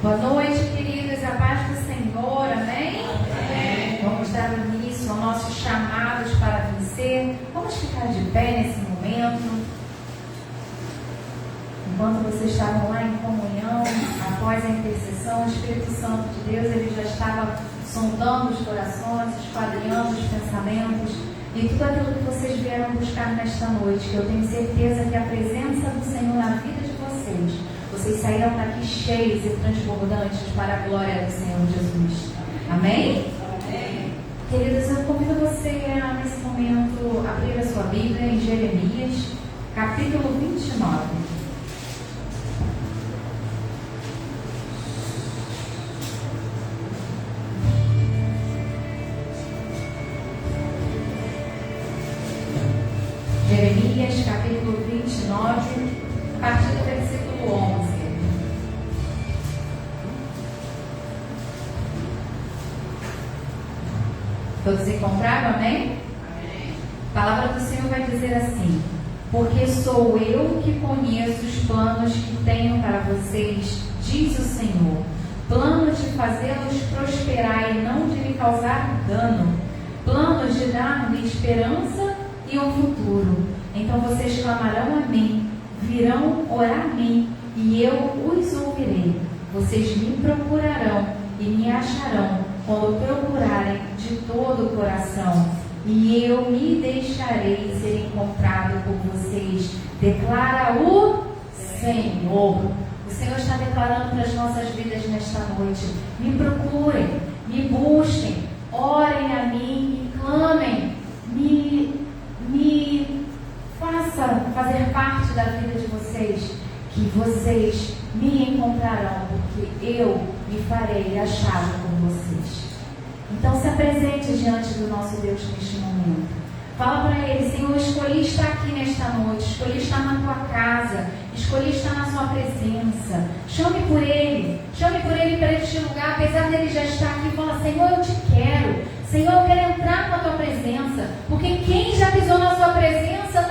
Boa noite, queridos, a paz do Senhor, amém? Amém. Vamos dar início aos nossos chamados para vencer. Vamos ficar de pé nesse momento. Enquanto vocês estavam lá em comunhão, após a intercessão, o Espírito Santo de Deus, ele já estava sondando os corações, esquadrinhando os pensamentos e tudo aquilo que vocês vieram buscar nesta noite, que eu tenho certeza que a presença do Senhor na vida de vocês saíram daqui cheios e transbordantes para a glória do Senhor Jesus. Amém? Amém. Queridos, eu convido você a, nesse momento, abrir a sua Bíblia em Jeremias, capítulo 29. Jeremias, capítulo 29, a partir do versículo 11. Todos encontraram, amém? Amém? A palavra do Senhor vai dizer assim: porque sou eu que conheço os planos que tenho para vocês, diz o Senhor, planos de fazê-los prosperar e não de lhe causar dano, planos de dar-lhe esperança e um futuro. Então vocês clamarão a mim, virão orar a mim, e eu os ouvirei. Vocês me procurarão e me acharão quando procurarem de todo o coração, e eu me deixarei ser encontrado por vocês, declara o Senhor. O Senhor está declarando para as nossas vidas nesta noite: me procurem, me busquem, orem a mim e clamem, me faça fazer parte da vida de vocês, que vocês me encontrarão, porque eu me farei achado por vocês. Então se apresente diante do nosso Deus neste momento. Fala para Ele: Senhor, escolhi estar aqui nesta noite, escolhi estar na tua casa, escolhi estar na sua presença. Chame por Ele para este lugar, apesar dele já estar aqui. Fala: Senhor, eu te quero, Senhor, eu quero entrar na tua presença, porque quem já pisou na sua presença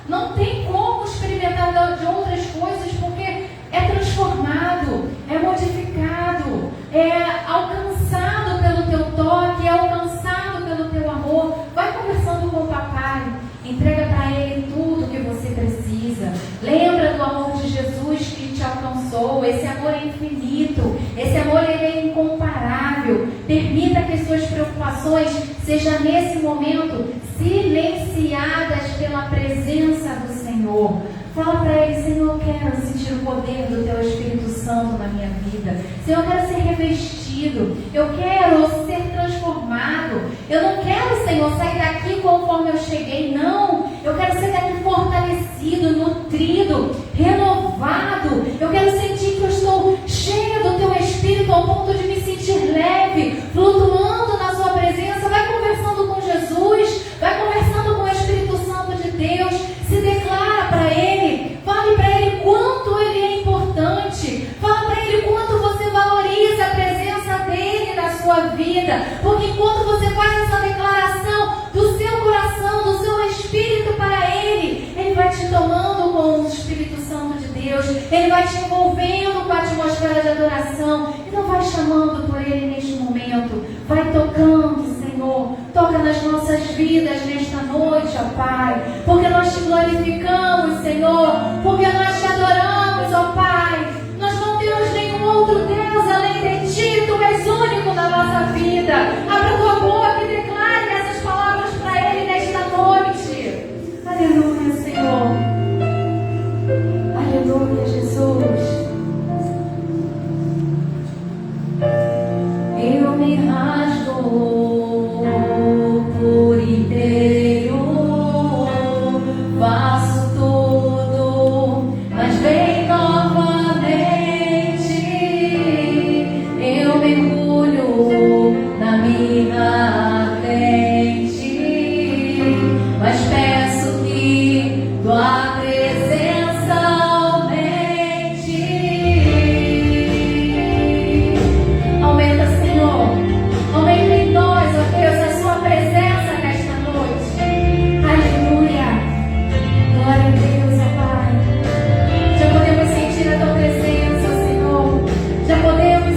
não tem como experimentar de outras coisas, porque é transformado, é modificado, é alcançado pelo teu toque, é alcançado pelo teu amor. Vai conversando com o papai, entrega para ele tudo que você precisa. Lembra do amor de Jesus que te alcançou. Esse amor é infinito, esse amor ele é incomparável. Permita que as suas preocupações sejam nesse momento silenciadas pela presença do Senhor. Fala para Ele: Senhor, eu quero sentir o poder do Teu Espírito Santo na minha vida. Senhor, eu quero ser revestido. Eu quero ser transformado. Eu não quero, Senhor, sair daqui conforme eu cheguei. Não. Eu quero ser daqui fortalecido, nutrido, renovado. Eu quero sentir que eu estou cheia do Teu Espírito ao ponto de me sentir leve, flutuando na Sua presença. Vai conversando com Jesus. Vai conversando com o Espírito Santo de Deus. Se declara para Ele. Fale para Ele quanto Ele é importante. Fala para Ele quanto você valoriza a presença dEle na sua vida. Porque enquanto você faz essa declaração do seu coração, do seu espírito para Ele, Ele vai te tomando com o Espírito Santo de Deus. Ele vai te envolvendo com a atmosfera de adoração. Então vai chamando por Ele neste momento. Vai tocando, Senhor. Toca nas nossas vidas nesta noite, ó Pai. Porque nós te glorificamos, Senhor. Porque nós te adoramos, ó Pai. Nós não temos nenhum outro Deus além de Ti. Tu és único na nossa vida. Abra tua boca e declare essas palavras para Ele nesta noite. Aleluia, Senhor. Aleluia, Jesus. Eu me rasgo por inteiro, faço tudo, mas vem novamente. Eu mergulho na minha frente, mas peço que tua presença aumente. Aumenta, Senhor. Aumenta em nós, ó Deus, a sua presença nesta noite. Aleluia. Glória a Deus, ó Pai. Já podemos sentir a tua presença, Senhor. Já podemos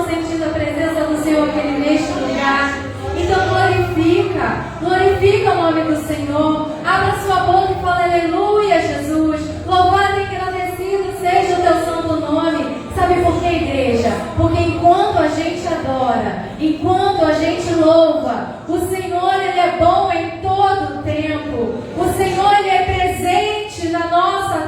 estão sentindo a presença do Senhor aqui neste lugar. Então glorifica o nome do Senhor. Abra sua boca e fala aleluia, Jesus. Louvado e engrandecido seja o teu santo nome. Sabe por que, igreja? Porque enquanto a gente adora, enquanto a gente louva, o Senhor, Ele é bom em todo o tempo. O Senhor, Ele é presente na nossa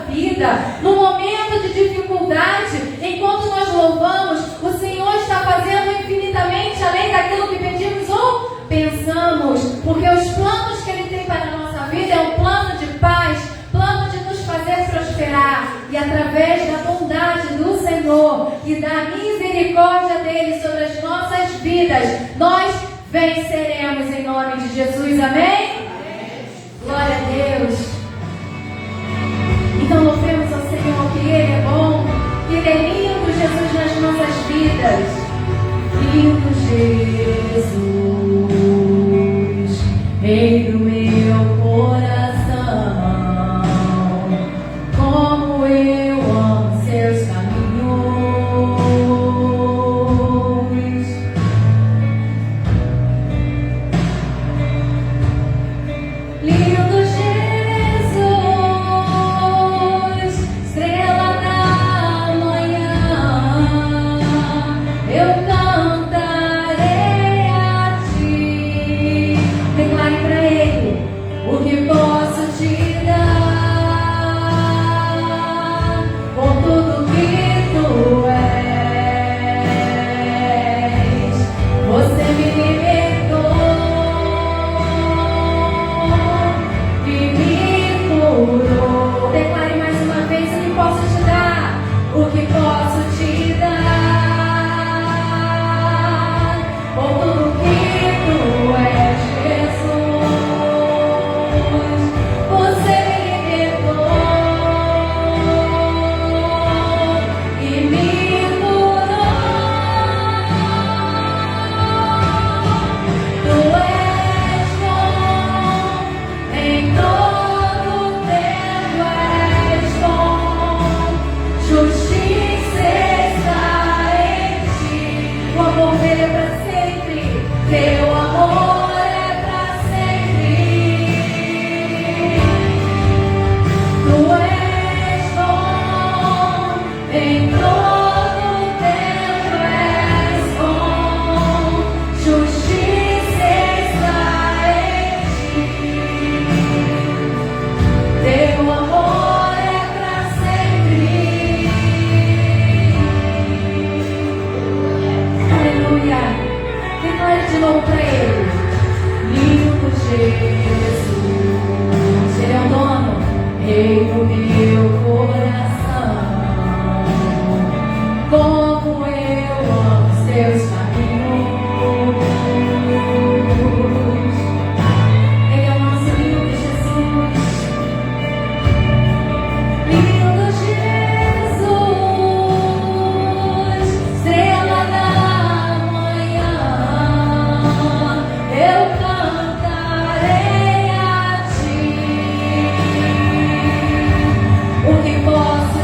vida. No momento de dificuldade, enquanto nós louvamos, o Senhor está fazendo infinitamente além daquilo que pedimos ou pensamos. Porque os planos que Ele tem para a nossa vida é um plano de paz, plano de nos fazer prosperar. E através da bondade do Senhor e da misericórdia dEle sobre as nossas vidas, nós venceremos em nome de Jesus. Amém? Glória a Deus. Então louvemos ao Senhor, que Ele é bom, que Ele é lindo, Jesus, nas nossas vidas. Lindo Jesus, Rei do meu coração, como eu amo seus caminhos. Lindo Jesus, estrela da manhã, eu cantarei a ti. Declare para Ele o que posso te dar, por tudo que tu és. Você me libertou e me curou. Declare mais uma vez o que posso te dar, o que posso te dar, por tudo que tu és, Jesus. Você me libertou e me curou. Tu és bom em todo tempo, és bom. Justiça está em ti. O amor dele é para sempre. Teu amor é para sempre. Tu és bom em todo tempo, és bom. Justiça está em ti. Teu amor é para sempre. Aleluia. Declare de novo para Ele. Lindo Jesus, Ele é o dono, Rei do meu coração. Como eu amo seus caminhos. Ele é o nosso lindo Jesus. Lindo Jesus, estrela da manhã, eu cantarei a ti. O que posso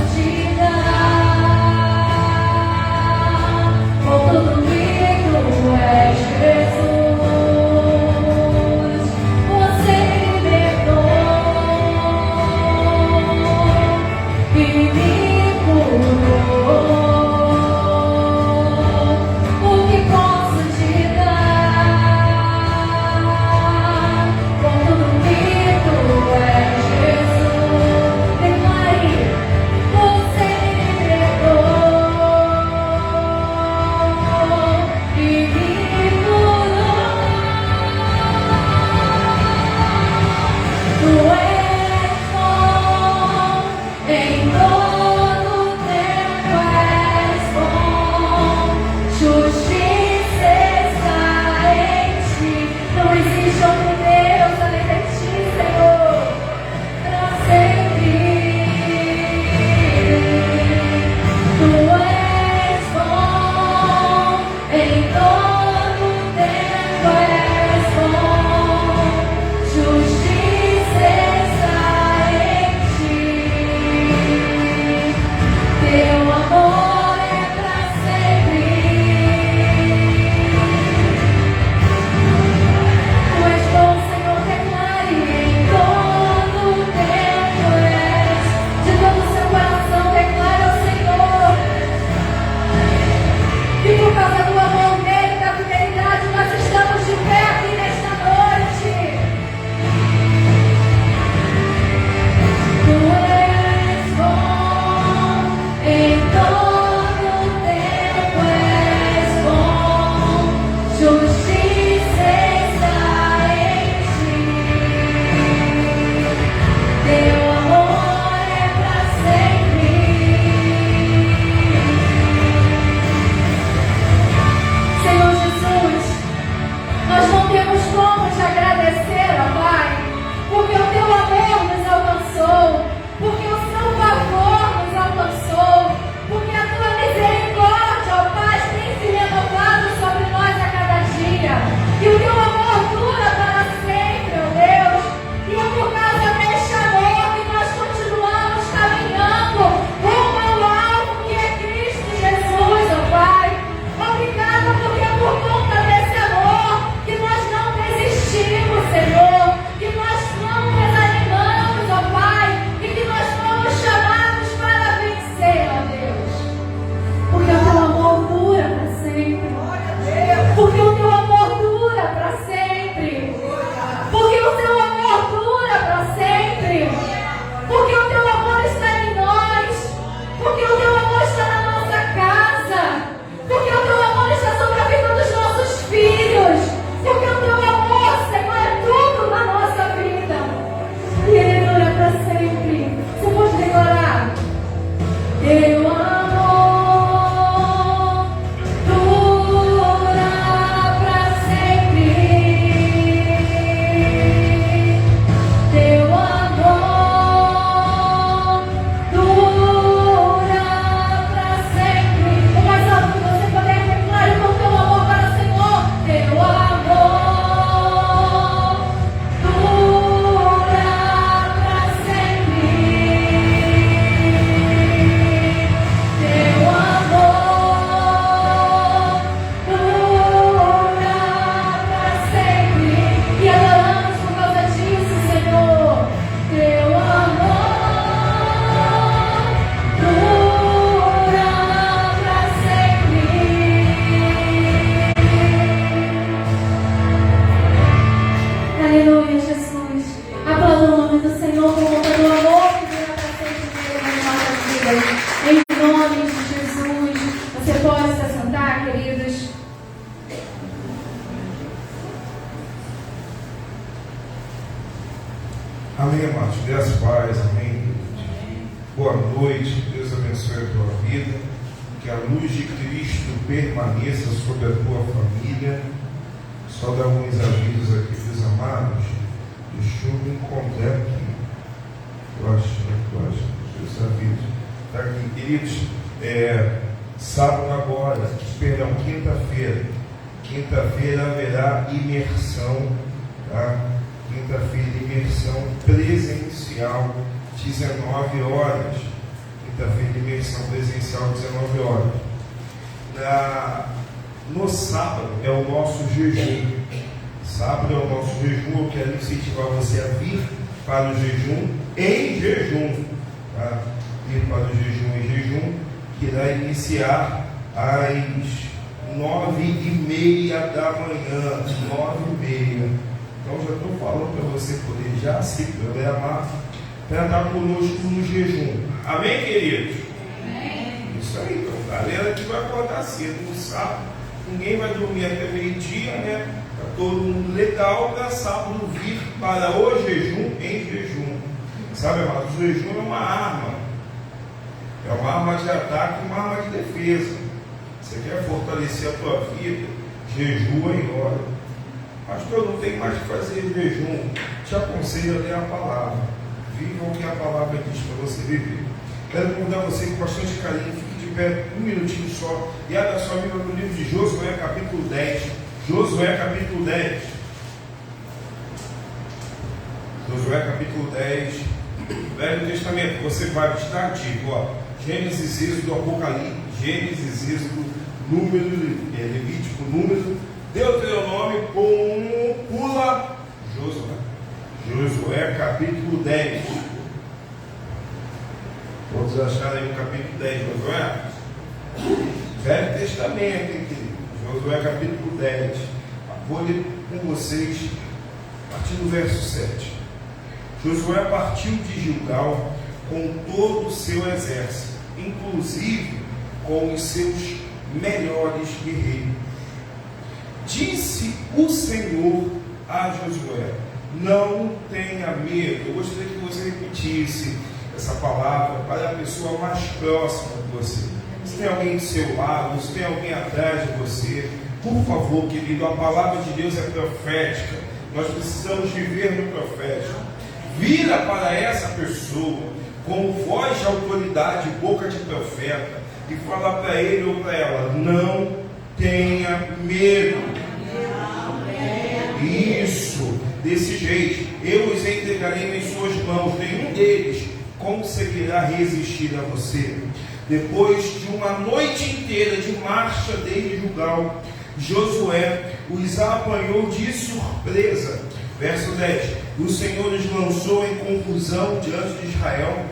Amém, amados. Graças a paz, amém. Boa noite, Deus abençoe a tua vida. Que a luz de Cristo permaneça sobre a tua família. Só dar alguns avisos aqui, meus amados. Deixa eu me encontrar aqui. Eu acho, os avisos. Tá aqui, queridos. Sábado agora, quinta-feira. Quinta-feira haverá imersão, tá? Quinta-feira, imersão presencial, 19 horas. Quinta-feira, imersão presencial, 19 horas. No sábado é o nosso jejum. Sábado é o nosso jejum. Eu quero incentivar você a vir para o jejum em jejum. Tá? Ir para o jejum em jejum, que irá iniciar às 9h30 da manhã. 9h30. Então já estou falando para você poder já se programar para estar conosco no jejum. Amém, queridos? Amém. Isso aí, então, galera que vai acordar cedo no sábado. Ninguém vai dormir até meio-dia, né? Está todo mundo legal para sábado vir para o jejum em jejum. Sabe, amados? O jejum é uma arma. É uma arma de ataque e uma arma de defesa. Você quer fortalecer a tua vida? Jejua e ora. Pastor, não tem mais que fazer jejum. Te aconselho a ler a palavra. Viva o que a palavra diz para você viver. Quero convidar você com bastante carinho. Fique de pé um minutinho só. E abra sua Bíblia no livro de Josué, capítulo 10. Josué, capítulo 10. Josué, capítulo 10. Velho Testamento. Você vai estar ativo, ó. Gênesis, Êxodo, Apocalipse. Gênesis, Êxodo, Número, Levítico, Número, Deuteronômio, pula Josué. Josué, capítulo 10. Todos acharam aí o capítulo 10, Josué? Velho Testamento, hein, querido? Josué, capítulo 10. Vou ler com vocês a partir do verso 7. Josué partiu de Gilgal com todo o seu exército, inclusive com os seus melhores guerreiros. Disse o Senhor a Josué: não tenha medo. Eu gostaria que você repetisse essa palavra para a pessoa mais próxima de você. Se tem alguém do seu lado, se tem alguém atrás de você, por favor, querido, a palavra de Deus é profética. Nós precisamos viver no profético. Vira para essa pessoa com voz de autoridade, boca de profeta, e fala para ele ou para ela: não tenha medo. Isso, desse jeito, eu os entregarei em suas mãos, nenhum deles conseguirá resistir a você. Depois de uma noite inteira de marcha desde Gilgal, Josué os apanhou de surpresa. Verso 10: o Senhor os lançou em confusão diante de Israel,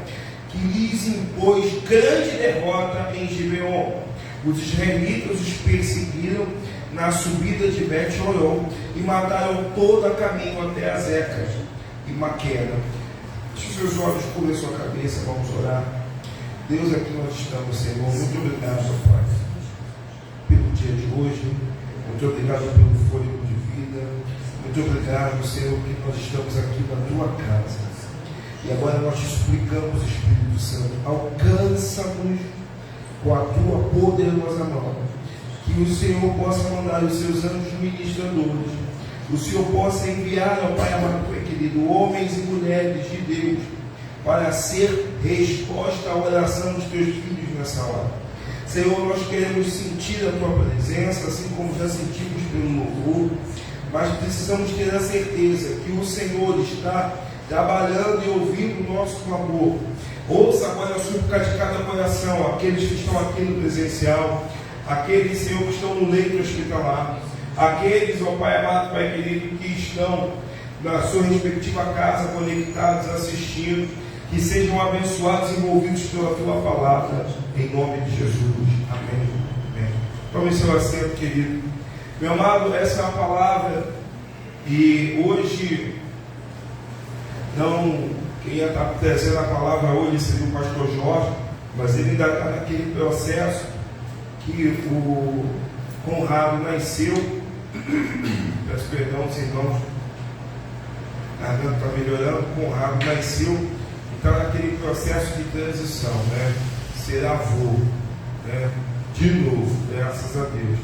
que lhes impôs grande derrota em Gibeon. Os israelitas os perseguiram na subida de Bet-Horon e mataram todo a caminho até Azeca e Maqueda. Deixe seus olhos cubram a sua cabeça, vamos orar. Deus, aqui nós estamos, Senhor. Muito obrigado, Pai, pelo dia de hoje. Muito obrigado pelo fôlego de vida. Muito obrigado, Senhor, que nós estamos aqui na tua casa. E agora nós te suplicamos, Espírito Santo, alcança-nos com a tua poderosa mão. Que o Senhor possa mandar os seus anjos ministradores. O Senhor possa enviar, ó Pai amado, Pai querido, homens e mulheres de Deus, para ser resposta à oração dos teus filhos nessa hora. Senhor, nós queremos sentir a tua presença, assim como já sentimos pelo louvor, mas precisamos ter a certeza que o Senhor está trabalhando e ouvindo o nosso clamor. Ouça agora a súplica de cada coração, aqueles que estão aqui no presencial, aqueles, Senhor, que estão no leito hospitalar, aqueles, ó Pai amado, Pai querido, que estão na sua respectiva casa, conectados, assistindo, que sejam abençoados e envolvidos pela tua palavra, em nome de Jesus. Amém. Amém. Tome seu assento, querido. Meu amado, essa é a palavra, e hoje, quem ia estar trazendo a palavra hoje seria o pastor Jorge, mas ele ainda está naquele processo que o Conrado nasceu. Peço perdão, irmãos. Natan está melhorando, Conrado nasceu, está naquele processo de transição, né? Ser avô, né? De novo, graças a Deus.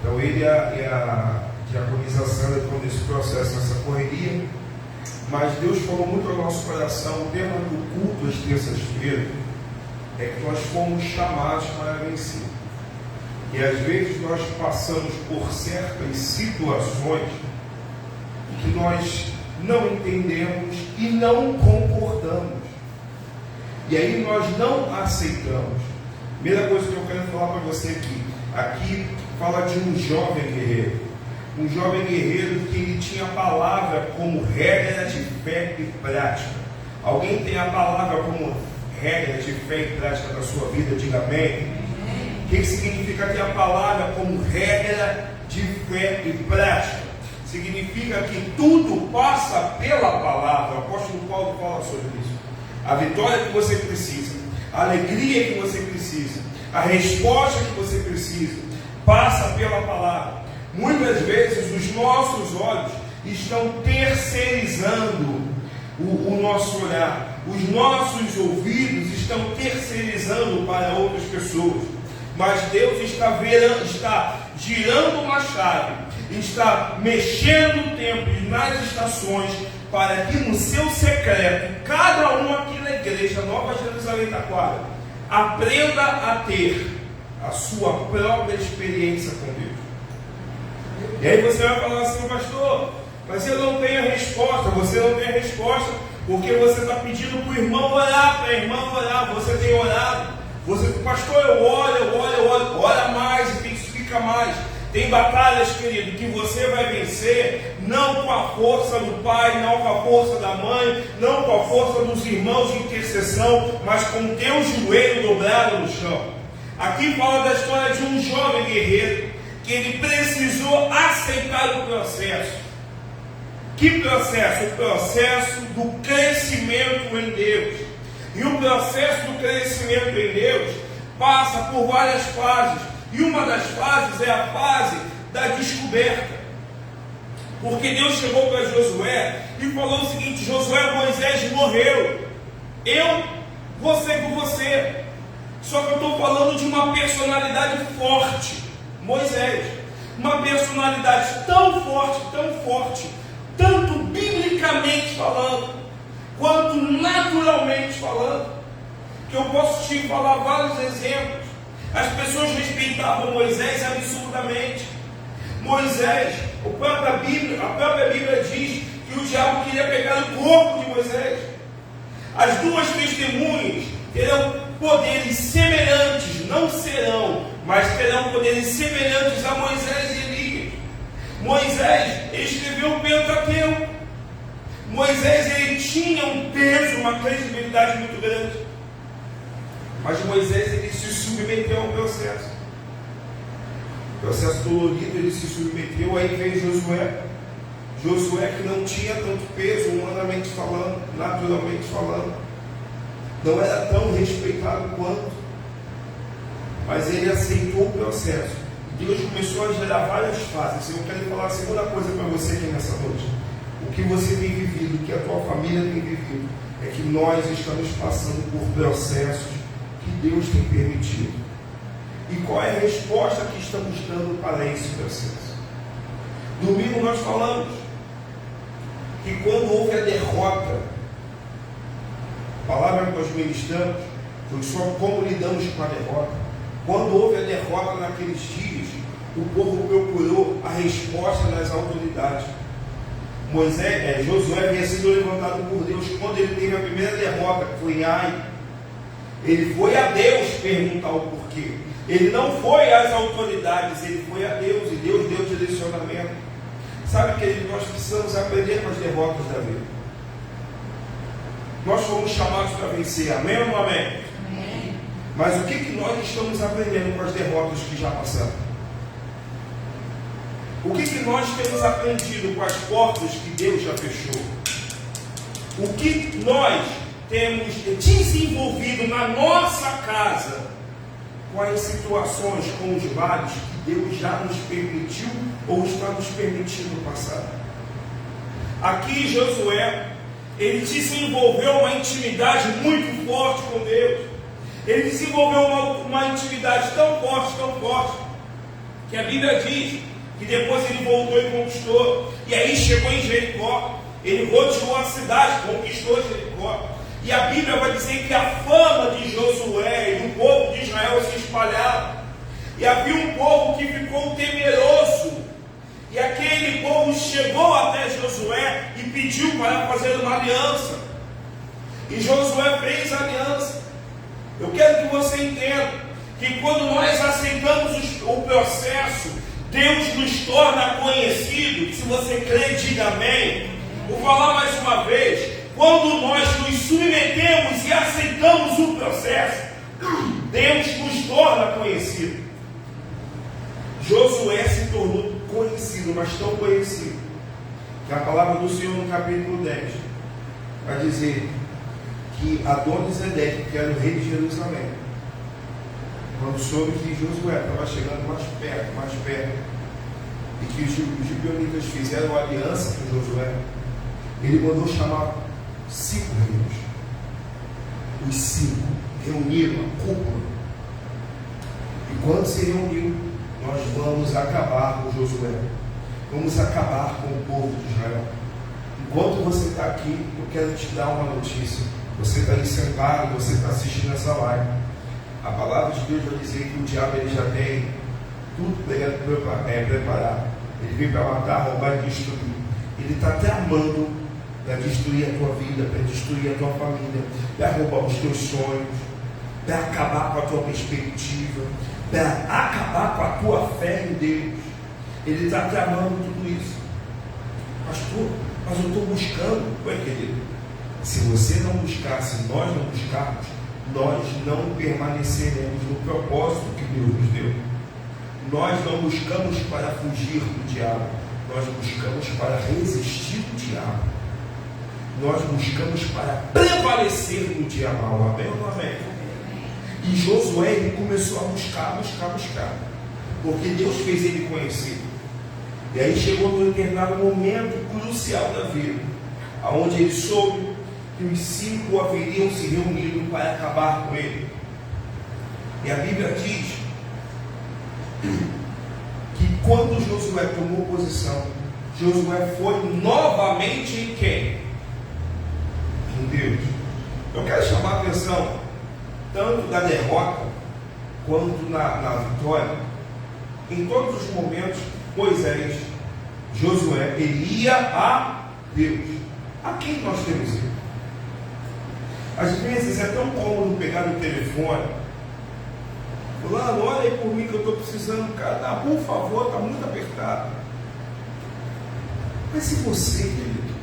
Então ele e a diaconização estão nesse processo, nessa correria, mas Deus falou muito ao nosso coração. O tema do culto às terças-feiras é que nós fomos chamados para vencer. E às vezes nós passamos por certas situações que nós não entendemos e não concordamos. E aí nós não aceitamos. Primeira coisa que eu quero falar para você aqui fala de um jovem guerreiro. Um jovem guerreiro que ele tinha a palavra como regra de fé e prática. Alguém tem a palavra como regra de fé e prática da sua vida? Diga amém. O que significa ter a palavra como regra de fé e prática? Significa que tudo passa pela palavra. O apóstolo Paulo fala sobre isso. A vitória que você precisa, a alegria que você precisa, a resposta que você precisa, passa pela palavra. Muitas vezes os nossos olhos estão terceirizando o nosso olhar. Os nossos ouvidos estão terceirizando para outras pessoas. Mas Deus está girando uma chave, está mexendo no tempo e nas estações, para que no seu secreto, cada um aqui na igreja Nova Jerusalém Taquara aprenda a ter a sua própria experiência com Deus. E aí você vai falar assim: pastor, mas eu não tenho a resposta. Você não tem a resposta porque você está pedindo para o irmão orar, para a irmã orar. Você tem orado. Pastor, eu oro, ora mais, intensifica mais. Tem batalhas, querido, que você vai vencer, não com a força do pai, não com a força da mãe, não com a força dos irmãos de intercessão, mas com o teu joelho dobrado no chão. Aqui fala da história de um jovem guerreiro, que ele precisou aceitar o processo. Que processo? O processo do crescimento em Deus. E o processo do crescimento em Deus passa por várias fases. E uma das fases é a fase da descoberta. Porque Deus chegou para Josué e falou o seguinte: Josué, Moisés morreu. Eu vou ser com você. Só que eu estou falando de uma personalidade forte. Moisés. Uma personalidade tão forte, tanto biblicamente falando, quanto naturalmente falando, que eu posso te falar vários exemplos. As pessoas respeitavam Moisés absurdamente. Moisés, a própria Bíblia diz que o diabo queria pegar o corpo de Moisés. As duas testemunhas terão poderes semelhantes, não serão, mas terão poderes semelhantes a Moisés e Elias. Moisés escreveu o Pentateuco. Moisés, ele tinha um peso, uma credibilidade muito grande. Mas Moisés, ele se submeteu ao processo. Processo dolorido, ele se submeteu. Aí veio Josué. Josué, que não tinha tanto peso, humanamente falando, naturalmente falando, não era tão respeitado quanto, mas ele aceitou o processo. Deus começou a gerar várias fases. Eu quero falar a segunda coisa para você aqui nessa noite. O que você tem vivido, o que a tua família tem vivido, é que nós estamos passando por processos que Deus tem permitido. E qual é a resposta que estamos dando para esse processo? Domingo nós falamos que quando houve a derrota, a palavra que nós ministramos foi sobre como lidamos com a derrota. Quando houve a derrota naqueles dias, o povo procurou a resposta das autoridades. Josué havia sido levantado por Deus quando ele teve a primeira derrota, que foi em Ai. Ele foi a Deus perguntar o porquê. Ele não foi às autoridades, ele foi a Deus, e Deus deu direcionamento. Sabe, querido, nós precisamos aprender com as derrotas da vida. Nós fomos chamados para vencer, amém ou não amém? Amém. Mas o que nós estamos aprendendo com as derrotas que já passamos? O que nós temos aprendido com as portas que Deus já fechou? O que nós temos desenvolvido na nossa casa com as situações, com os vales que Deus já nos permitiu ou está nos permitindo passar? Aqui Josué, ele desenvolveu uma intimidade muito forte com Deus. Ele desenvolveu uma intimidade tão forte, que a Bíblia diz que depois ele voltou e conquistou. E aí chegou em Jericó, ele rodeou a cidade, conquistou Jericó. E a Bíblia vai dizer que a fama de Josué e do povo de Israel se espalhava. E havia um povo que ficou temeroso. E aquele povo chegou até Josué e pediu para fazer uma aliança. E Josué fez a aliança. Eu quero que você entenda que quando nós aceitamos o processo, Deus nos torna conhecido. Se você crê, diga amém. Vou falar mais uma vez. Quando nós nos submetemos e aceitamos o processo, Deus nos torna conhecido. Josué se tornou conhecido, mas tão conhecido, que a palavra do Senhor no capítulo 10 vai dizer que Adonisedeque, que era o rei de Jerusalém, quando soube que Josué estava chegando mais perto, e que os gibeonitas fizeram aliança com Josué, ele mandou chamar 5 reis. Os 5 reuniram a cúpula. E quando se reuniu, nós vamos acabar com Josué. Vamos acabar com o povo de Israel. Enquanto você está aqui, eu quero te dar uma notícia. Você está aí sentado, você está assistindo essa live. A palavra de Deus vai dizer que o diabo ele já tem tudo preparado. Ele veio para matar, roubar e destruir. Ele está tramando para destruir a tua vida, para destruir a tua família, para roubar os teus sonhos, para acabar com a tua perspectiva, para acabar com a tua fé em Deus. Ele está tramando tudo isso. Pastor, mas eu estou buscando. Ué, querido, se você não buscar, se nós não buscarmos, nós não permaneceremos no propósito que Deus nos deu. Nós não buscamos para fugir do diabo, nós buscamos para resistir do diabo. Nós buscamos para prevalecer no dia mal. Amém ou não amém? E Josué ele começou a buscar, porque Deus fez ele conhecido. E aí chegou num determinado momento crucial da vida, aonde ele soube que os 5 haveriam se reunido para acabar com ele. E a Bíblia diz que quando Josué tomou posição, Josué foi novamente em quem? Em Deus. Eu quero chamar a atenção tanto da derrota quanto na vitória. Em todos os momentos, Moisés, Josué, ele ia a Deus. A quem nós temos ido? Às vezes é tão cômodo pegar no telefone, fulano, olha aí por mim que eu estou precisando, cara, por favor, está muito apertado. Mas se você, querido,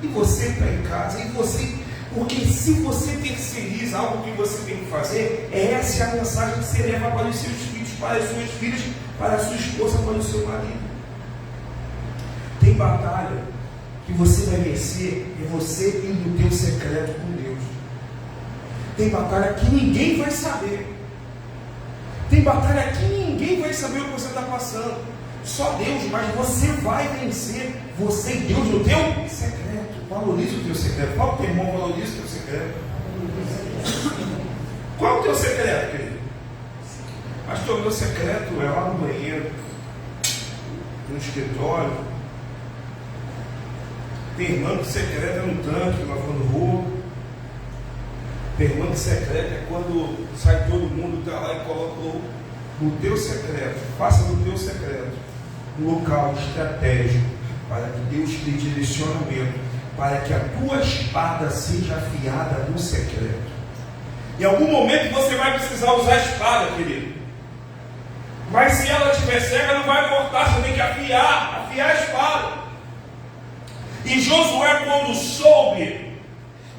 e você está em casa, e você, porque se você terceiriza algo que você tem que fazer, essa é a mensagem que você leva para os seus filhos, para as suas filhas, para a sua esposa, para o seu marido. Tem batalha que você vai vencer, é você ir no teu secreto com Deus. Tem batalha que ninguém vai saber. Tem batalha que ninguém vai saber o que você está passando. Só Deus, mas você vai vencer. Você e Deus no teu secreto. Valorize o teu secreto. Qual o teu irmão valoriza o teu secreto? Qual o teu secreto, querido? Pastor, o meu secreto é lá no banheiro, no escritório. Tem irmão que secreto é no tanque, lavando roupa. Tem irmão que secreto é quando sai todo mundo, está lá e coloca no teu secreto. Faça no teu secreto um local estratégico para que Deus te dê direcionamento, para que a tua espada seja afiada no secreto. Em algum momento você vai precisar usar a espada, querido. Mas se ela estiver cega, não vai cortar, você tem que afiar a espada. E Josué, quando soube,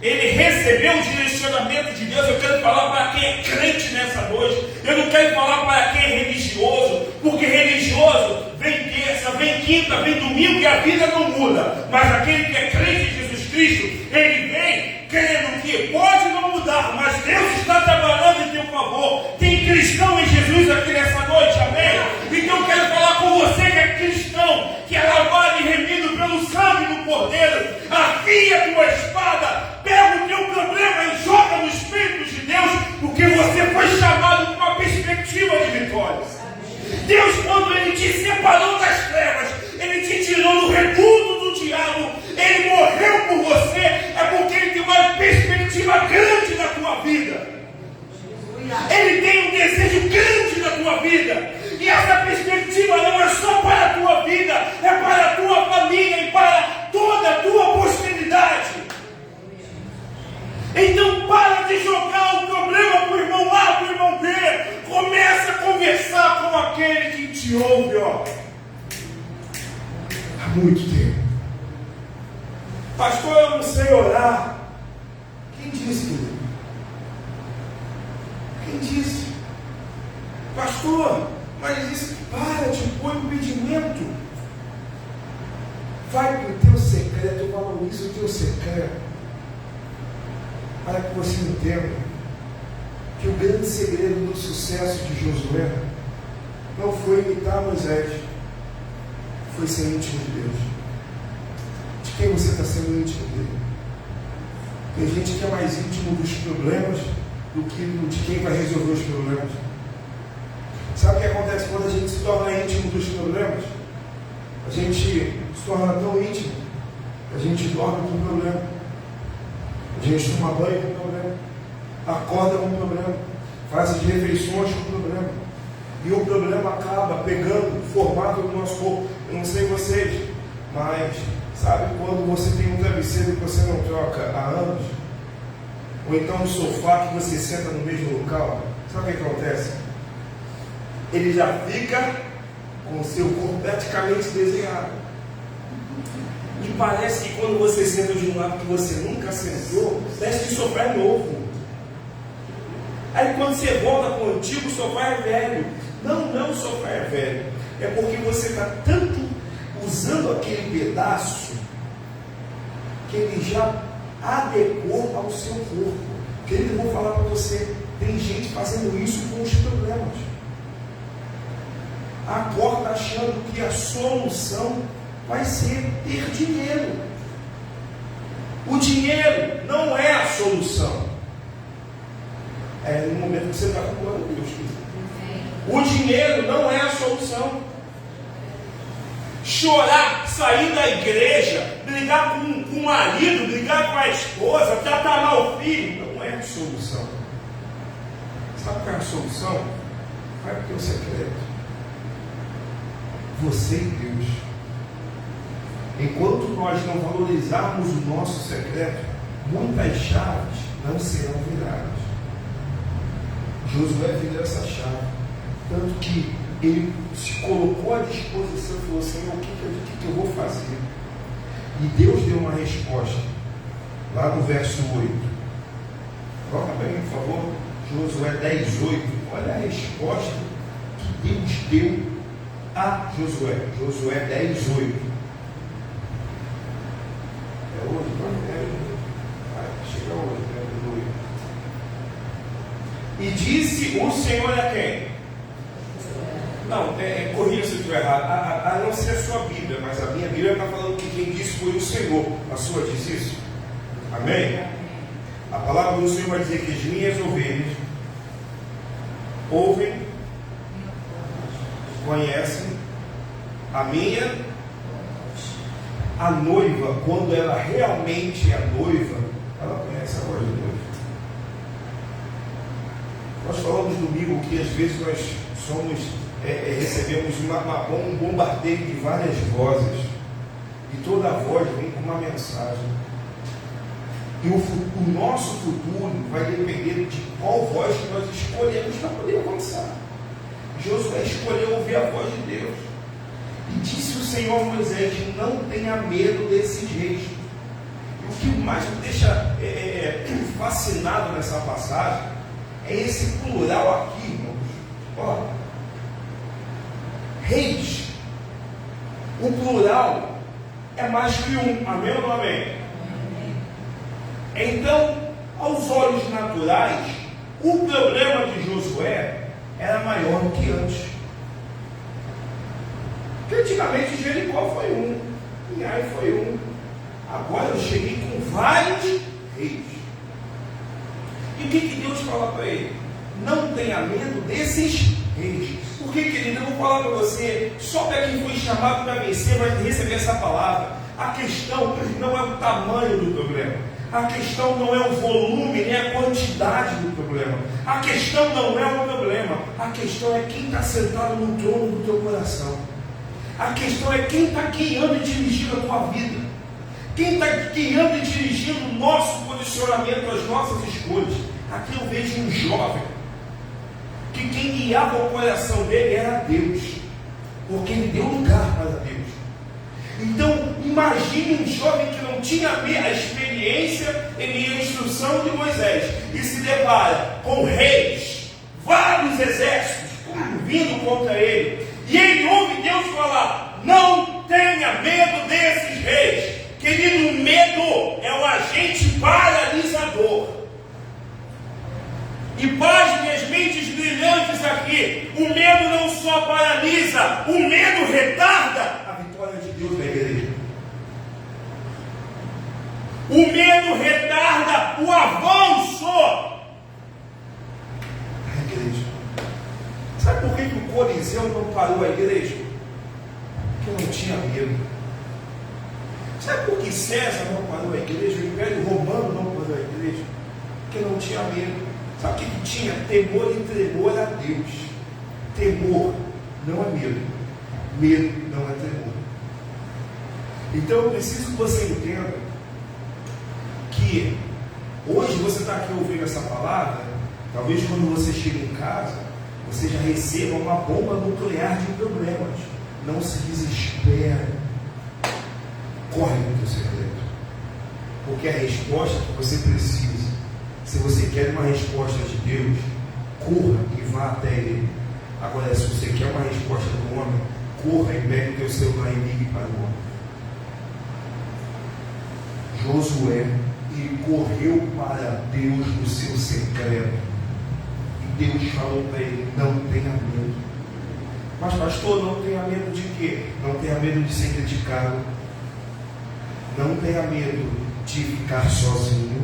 ele recebeu o direcionamento de Deus. Eu quero falar para quem é crente nessa noite. Eu não quero falar para quem é religioso, porque religioso vem terça, vem quinta, vem domingo e a vida não muda. Mas aquele que é crente em Jesus Cristo, ele vem crendo que pode não mudar, mas Deus está trabalhando em teu favor. Tem cristão em Jesus aqui nessa noite, amém? Então eu quero falar com você que é cristão, que é lavado e remido pelo sangue sangue do Cordeiro, afia a tua espada, pega o teu problema e joga no Espírito de Deus, porque você foi chamado com uma perspectiva de vitórias. Deus, quando Ele te separou das trevas, Ele te tirou do reduto do diabo, Ele morreu por você, é porque Ele tem uma perspectiva grande na tua vida. Ele tem um desejo grande na tua vida. E essa perspectiva não é só para a tua vida, é para a tua família e para toda a tua posteridade. Então para de jogar o problema para o irmão A, para o irmão B. Começa a conversar com aquele que te ouve, há muito tempo. Pastor, eu não sei orar. Quem disse, querido? Quem disse? Pastor, mas isso, para de pôr impedimento. Vai para o teu secreto, eu valorizo o teu secreto, para que você entenda que o grande segredo do sucesso de Josué não foi imitar Moisés, foi ser íntimo de Deus. De quem você está sendo íntimo dele? Tem gente que é mais íntimo dos problemas do que de quem vai resolver os problemas. Sabe o que acontece quando a gente se torna íntimo dos problemas? A gente se torna tão íntimo que a gente dorme com o problema, a gente toma banho com o problema, acorda com o problema, faz as refeições com o problema, e o problema acaba pegando o formato do nosso corpo. Eu não sei vocês, mas sabe quando você tem um travesseiro que você não troca há anos? Ou então um sofá que você senta no mesmo local? Sabe o que acontece? Ele já fica com o seu corpo praticamente desenhado. E parece que quando você senta de um lado que você nunca sentou, parece que o sofá é novo. Aí quando você volta para o antigo, o sofá é velho. Não, o sofá é velho. É porque você está tanto usando aquele pedaço que ele já adequou ao seu corpo. Querido, eu vou falar para você, tem gente fazendo isso com os problemas. Acorda achando que a solução vai ser ter dinheiro. O dinheiro não é a solução. É no momento que você está com glória a Deus. O dinheiro não é a solução. Chorar, sair da igreja, brigar com o marido, brigar com a esposa, tratar mal o filho, não é a solução. Sabe qual é a solução? Vai para o teu secreto. Você e Deus. Enquanto nós não valorizarmos o nosso secreto, muitas chaves não serão viradas. Josué virou essa chave, tanto que ele se colocou à disposição e falou: Senhor, o que eu vou fazer? E Deus deu uma resposta, lá no verso 8. Coloca bem, por favor, Josué 10:8. Olha a resposta que Deus deu a Josué. Josué 10:8. É hoje, vai chegar hoje, aleluia. E disse o Senhor a quem? Não, corrija se eu estiver errado. A não ser a sua Bíblia, mas a minha Bíblia está falando que quem disse foi o Senhor. A sua diz isso? Amém? A palavra do Senhor vai dizer que as minhas ovelhas ouvem, conhecem a minha, a noiva, quando ela realmente é noiva, ela conhece a voz de Deus. Nós falamos domingo que às vezes nós recebemos um bombardeio de várias vozes, e toda voz vem com uma mensagem. E o nosso futuro vai depender de qual voz que nós escolhemos para poder avançar. Josué escolheu ouvir a voz de Deus. E disse o Senhor a Moisés: não tenha medo desses reis. E o que mais me deixa fascinado nessa passagem é esse plural aqui, irmãos. Ó, reis. O plural é mais que um. Amém ou não amém? Então, aos olhos naturais, o problema de Josué era maior do que antes. Porque antigamente Jericó foi um, e Ai foi um. Agora eu cheguei com vários reis. E o que Deus fala para ele? Não tenha medo desses reis. Por que, querido? Eu vou falar para você, só para quem foi chamado para vencer vai receber essa palavra. A questão não é o tamanho do problema. A questão não é o volume, nem a quantidade do problema. A questão não é o problema. A questão é quem está sentado no trono do teu coração. A questão é quem está guiando e dirigindo a tua vida. Quem está guiando e dirigindo o nosso posicionamento, as nossas escolhas. Aqui eu vejo um jovem que quem guiava o coração dele era Deus, porque ele deu lugar para Deus. Então, imagine um jovem que não tinha a experiência e a instrução de Moisés e se depara com reis, vários exércitos vindo contra ele, e ele ouve Deus falar: não tenha medo desses reis. Querido, o medo é o agente paralisador. E pasmem as mentes brilhantes aqui, o medo não só paralisa, o medo retarda a vitória de Deus na igreja. O medo retarda o avanço da igreja. Sabe por que o Coliseu não parou a igreja? Porque não tinha medo. Sabe por que César não parou a igreja? O Império Romano não parou a igreja? Porque não tinha medo. Sabe o que tinha? Temor e tremor a Deus. Temor não é medo. Medo não é tremor. Então eu preciso que você entenda que hoje você está aqui ouvindo essa palavra. Talvez quando você chega em casa, você já receba uma bomba nuclear de problemas. Não se desespere. Corre no teu secreto. Porque a resposta que você precisa, se você quer uma resposta de Deus, corra e vá até Ele. Agora, se você quer uma resposta do homem, corra e pegue o teu celular e ligue para o homem. Josué, ele correu para Deus no seu secreto. E Deus falou para ele: não tenha medo. Mas pastor, não tenha medo de quê? Não tenha medo de ser criticado. Não tenha medo de ficar sozinho.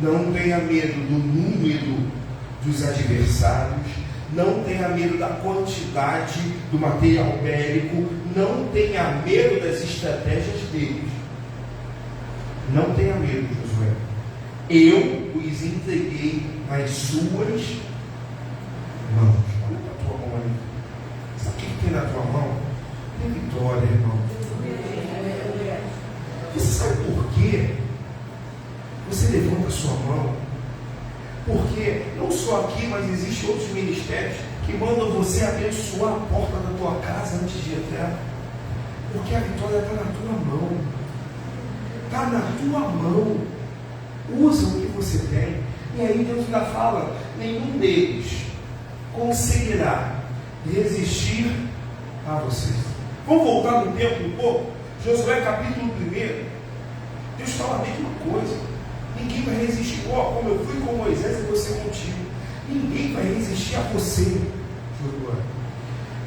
Não tenha medo do número dos adversários. Não tenha medo da quantidade do material bélico. Não tenha medo das estratégias deles. Não tenha medo, Josué. Eu os entreguei nas suas mãos. Olha para a tua mão aí. Sabe o que tem na tua mão? Tem vitória, irmão. Você sabe por quê? Você levanta a sua mão, porque não só aqui, mas existem outros ministérios que mandam você abençoar a porta da tua casa antes de entrar, porque a vitória está na tua mão. Está na tua mão. Usa o que você tem. E aí Deus ainda fala: nenhum deles conseguirá resistir a vocês. Vamos voltar no tempo um pouco? Josué capítulo 1. Deus fala a mesma coisa. Ninguém vai resistir. Como eu fui com Moisés e você contigo. Ninguém vai resistir a você, Josué.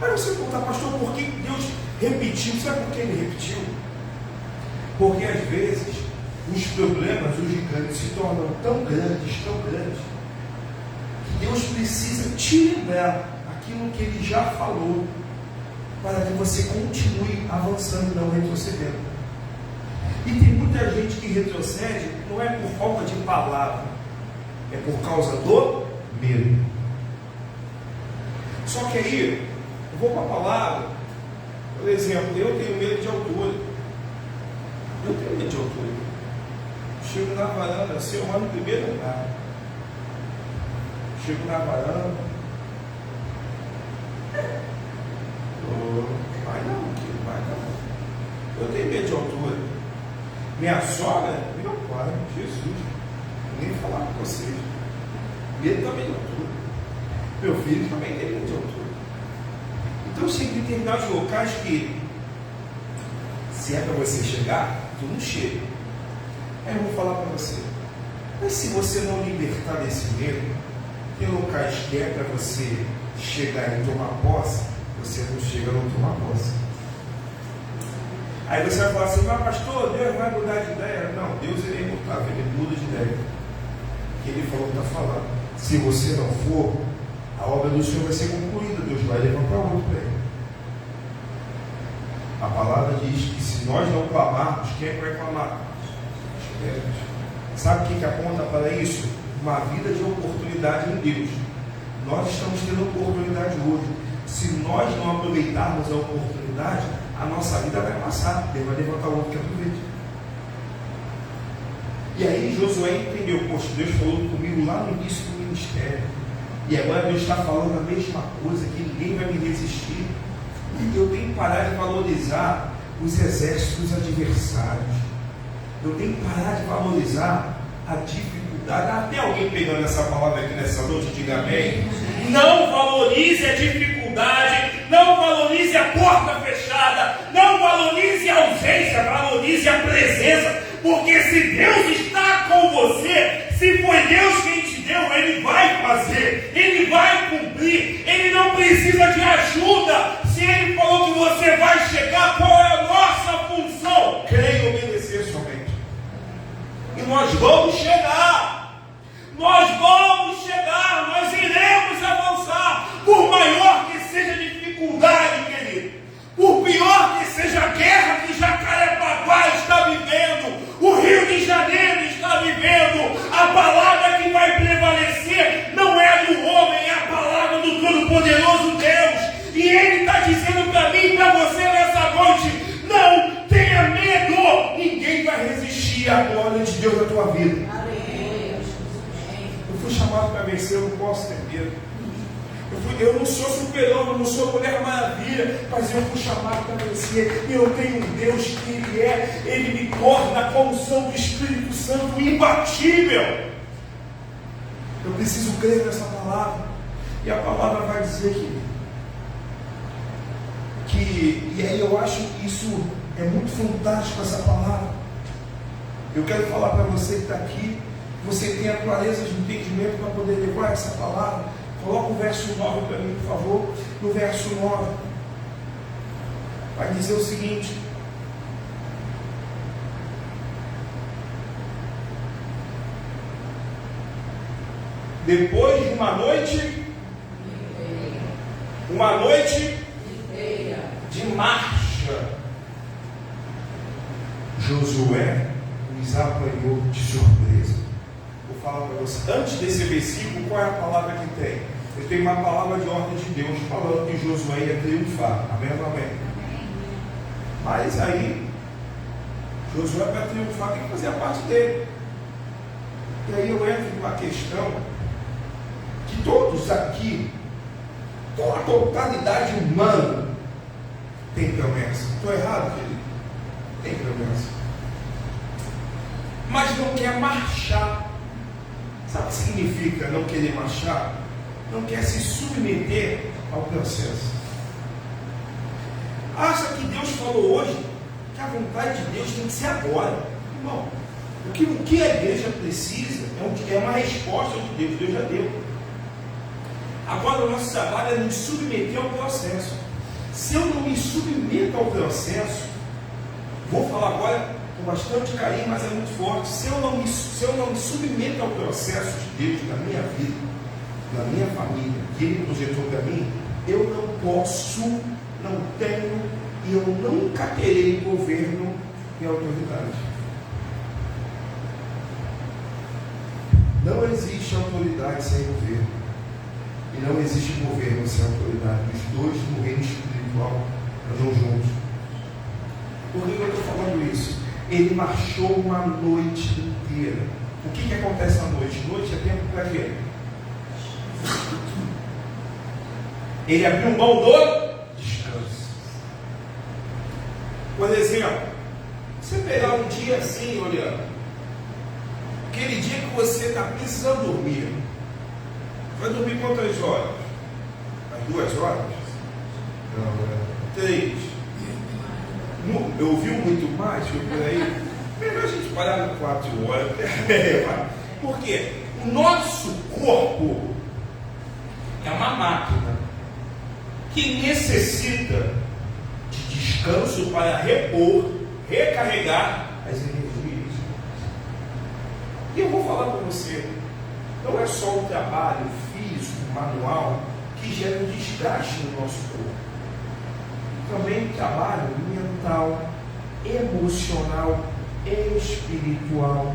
Aí você pergunta: pastor, por que Deus repetiu? Sabe por que Ele repetiu? Porque às vezes os problemas, os gigantes se tornam tão grandes, que Deus precisa te lembrar aquilo que Ele já falou, para que você continue avançando e não retrocedendo. E tem muita gente que retrocede, não é por falta de palavra, é por causa do medo. Só que aí, eu vou para a palavra. Por exemplo, eu tenho medo de altura. Eu tenho medo de altura. Chego na varanda, assim, eu moro no primeiro lugar. Chego na varanda. Vai não. Eu tenho medo de altura. Minha sogra, meu pai, Jesus, nem falar com vocês. Medo também de altura. Meu filho também tem medo de altura. Então, tem determinados locais que, se é para você chegar, tu não chega. Aí eu vou falar para você: mas se você não libertar desse medo, tem locais que é para você chegar e tomar posse, você não chega a não tomar posse. Aí você vai falar assim, mas pastor, Deus vai mudar de ideia. Não, Deus ele é imutável, ele muda de ideia. Que ele falou que está falando. Se você não for, a obra do Senhor vai ser concluída, Deus vai levantar outro para ele. A palavra diz que se nós não clamarmos, quem é que vai clamar? Os crentes. Sabe o que aponta para isso? Uma vida de oportunidade em Deus. Nós estamos tendo oportunidade hoje. Se nós não aproveitarmos a oportunidade, a nossa vida vai passar. Deus vai levantar outro que aproveite. E aí Josué entendeu, poxa, Deus falou comigo lá no início do ministério. E agora Deus está falando a mesma coisa, que ninguém vai me resistir. E eu tenho que parar de valorizar os exércitos adversários. Eu tenho que parar de valorizar a dificuldade. Até alguém pegando essa palavra aqui nessa noite, diga amém. Não valorize a dificuldade, não valorize a porta fechada, não valorize a ausência, valorize a presença. Porque se Deus está com você, se foi Deus quem te deu, Ele vai fazer, Ele vai cumprir, Ele não precisa de ajuda. Se Ele falou que você vai chegar, qual é a nossa função? Crer e obedecer somente. E nós vamos chegar, nós iremos avançar, por maior que seja a dificuldade, querido, por pior que seja a guerra que Jacarepaguá está vivendo, o Rio de Janeiro está vivendo, a palavra que vai prevalecer não é a do homem, é a palavra do Todo-Poderoso Deus. E Ele está dizendo para mim e para você nessa noite: não tenha medo, ninguém vai resistir à glória de Deus na tua vida. Eu fui chamado para vencer, eu não posso ter medo. Eu não sou super-homem, eu não sou Mulher Maravilha, mas eu fui chamado para vencer. E eu tenho um Deus que Ele me torna a condução do Espírito Santo imbatível. Eu preciso crer nessa palavra. E a palavra vai dizer e aí eu acho que isso é muito fantástico, essa palavra. Eu quero falar para você que está aqui, você tem a clareza de entendimento para poder levar essa palavra. Coloca o verso 9 para mim, por favor. No verso 9 vai dizer o seguinte: depois de uma noite de marcha, Josué os apanhou de surpresa. Vou falar para você, antes desse versículo, qual é a palavra que tem? Eu tenho uma palavra de ordem de Deus falando que Josué ia triunfar. Amém ou amém? Mas aí, Josué para triunfar tem que fazer a parte dele. E aí eu entro numa questão que todos aqui, com a totalidade humana, tem promessa. Estou errado, querido? Tem promessa. Mas não quer marchar. Sabe o que significa não querer marchar? Não quer se submeter ao processo. Acha que Deus falou hoje que a vontade de Deus tem que ser agora. Irmão, o que a igreja precisa é uma resposta de Deus. Deus já deu. Agora o nosso trabalho é nos submeter ao processo. Se eu não me submeto ao processo, vou falar agora com bastante carinho, mas é muito forte. Se eu não me submeto ao processo de Deus na minha vida, na minha família, que Ele projetou para mim, eu não posso, não tenho e eu nunca terei governo e autoridade. Não existe autoridade sem governo. E não existe governo sem autoridade. Os dois no reino espiritual andam juntos. Por que eu estou falando isso? Ele marchou uma noite inteira. O que acontece na noite? Noite é tempo para quê? Ele abriu mão do descanso. Por exemplo, você pegar um dia assim, olhando, aquele dia que você está precisando dormir, vai dormir quantas horas? As 2 horas? Não, 3. Eu ouvi muito mais, foi por aí. Melhor a gente parar no 4 horas. Por quê? O nosso corpo é uma máquina que necessita de descanso para repor recarregar as energias. E eu vou falar para você, não é só o trabalho físico, manual, que gera um desgaste no nosso corpo. Também o trabalho mental, emocional, espiritual.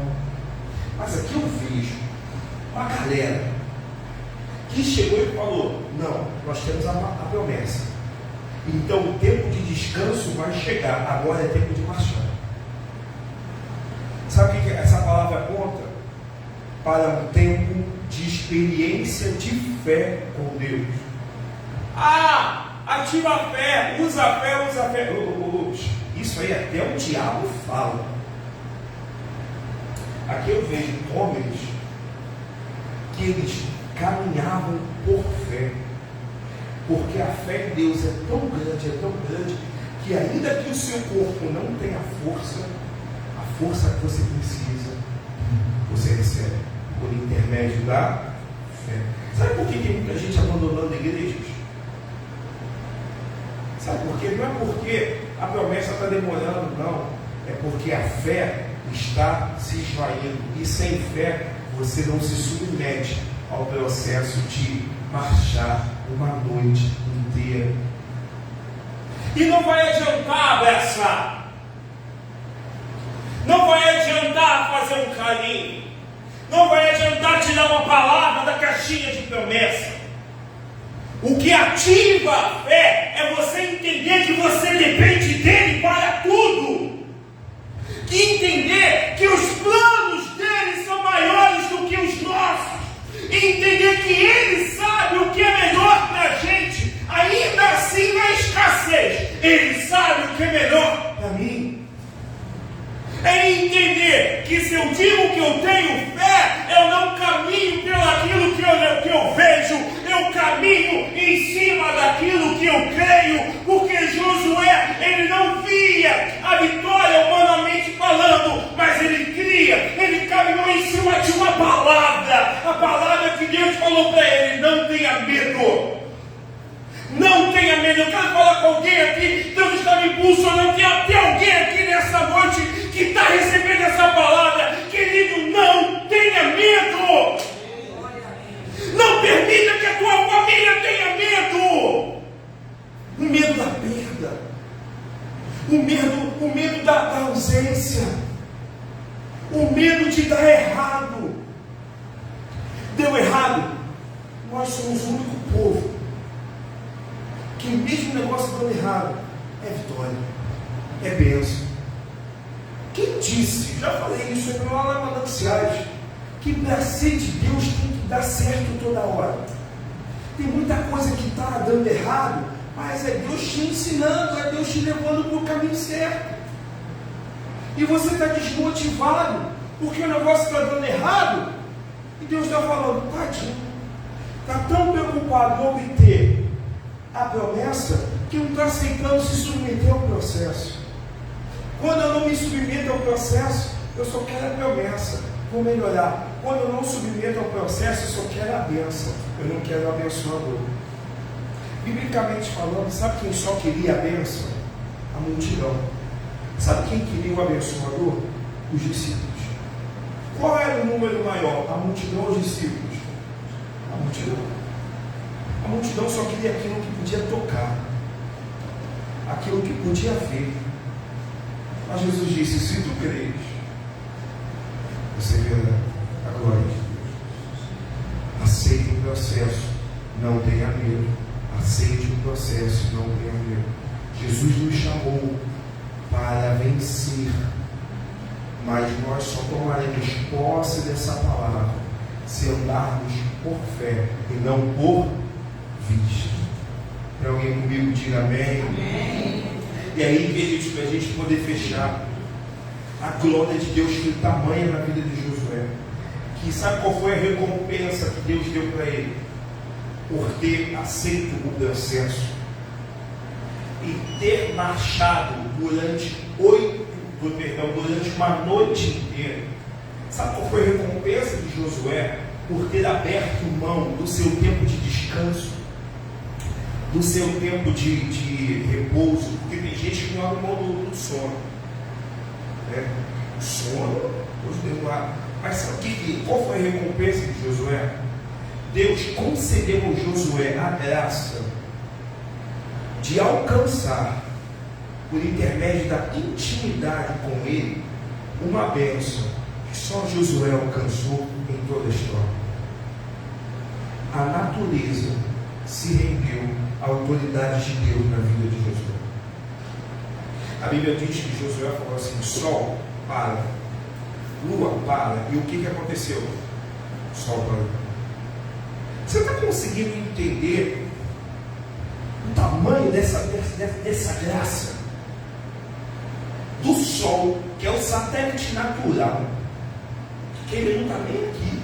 Mas aqui eu vejo uma galera que chegou e falou: não, nós temos a promessa, então o tempo de descanso vai chegar, agora é tempo de marchar. Sabe o que essa palavra aponta? Para um tempo de experiência de fé com Deus. Ativa a fé, usa a fé, usa a fé. Isso aí até o diabo fala. Aqui eu vejo homens que eles caminhavam por fé, porque a fé em Deus é tão grande, que ainda que o seu corpo não tenha a força que você precisa, você recebe por intermédio da fé. Sabe por que tem muita gente abandonando igrejas? Sabe por quê? Não é porque a promessa está demorando, não. É porque a fé está se esvaindo. E sem fé, você não se submete ao processo de marchar uma noite inteira. E não vai adiantar abraçar. Não vai adiantar fazer um carinho. Não vai adiantar tirar uma palavra da caixinha de promessa. O que ativa a fé é você entender que você depende dele para tudo. Que entender que os planos dele são maiores do que os nossos. E entender que ele sabe o que é melhor para a gente, ainda assim na escassez. Ele sabe o que é melhor para mim. É entender que se eu digo que eu tenho fé, eu não caminho pelaquilo que eu vejo, eu caminho em cima daquilo que eu creio, porque Josué, ele não via a vitória humanamente falando, mas ele caminhou em cima de uma palavra, a palavra que Deus falou para ele: não tenha medo. Não tenha medo. Eu quero falar com alguém aqui. Deus está me impulsionando. Tem alguém aqui nessa noite que está recebendo essa palavra. Querido, não tenha medo. Não permita que a tua família tenha medo. O medo da perda. O medo da ausência. O medo de dar errado. Deu errado. Nós somos o único povo que mesmo o negócio dando errado, é vitória, é bênção. Quem disse, já falei isso lá na Mananciais, que para ser de Deus tem que dar certo toda hora. Tem muita coisa que está dando errado, mas é Deus te ensinando, é Deus te levando para o caminho certo. E você está desmotivado, porque o negócio está dando errado, e Deus está falando: tadinho, está tão preocupado em obter a promessa que não está aceitando se submeter ao processo. Quando eu não me submeto ao processo, eu só quero a promessa, vou melhorar. Quando eu não submeto ao processo, eu só quero a bênção, eu não quero o abençoador. Biblicamente falando, sabe quem só queria a bênção? A multidão. Sabe quem queria o abençoador? Os discípulos. Qual era o número maior? A multidão ou os discípulos? A multidão. A multidão só queria aquilo que podia tocar, aquilo que podia ver. Mas Jesus disse: se tu creres, você verá a glória de Deus. Aceite o processo, não tenha medo. Aceite o processo, não tenha medo. Jesus nos chamou para vencer, mas nós só tomaremos posse dessa palavra se andarmos por fé e não por vista. Tem alguém comigo? Diga amém. Amém. E aí, queridos, para a gente poder fechar, a glória de Deus foi tamanha na vida de Josué, que sabe qual foi a recompensa que Deus deu para ele? Por ter aceito o processo e ter marchado durante uma noite inteira. Sabe qual foi a recompensa de Josué? Por ter aberto mão do seu tempo de descanso, do seu tempo de repouso, porque tem gente que não abre mão do sono. né? O sono, Deus deu lá. Mas sabe qual foi a recompensa de Josué? Deus concedeu a Josué a graça de alcançar, por intermédio da intimidade com ele, uma bênção que só Josué alcançou em toda a história. A natureza se rendeu à autoridade de Deus na vida de Josué. A Bíblia diz que Josué falou assim: sol, para, lua, para. E o que aconteceu? O sol parou. Você está conseguindo entender o tamanho dessa graça? Do sol, que é o satélite natural, que ele não está nem aqui.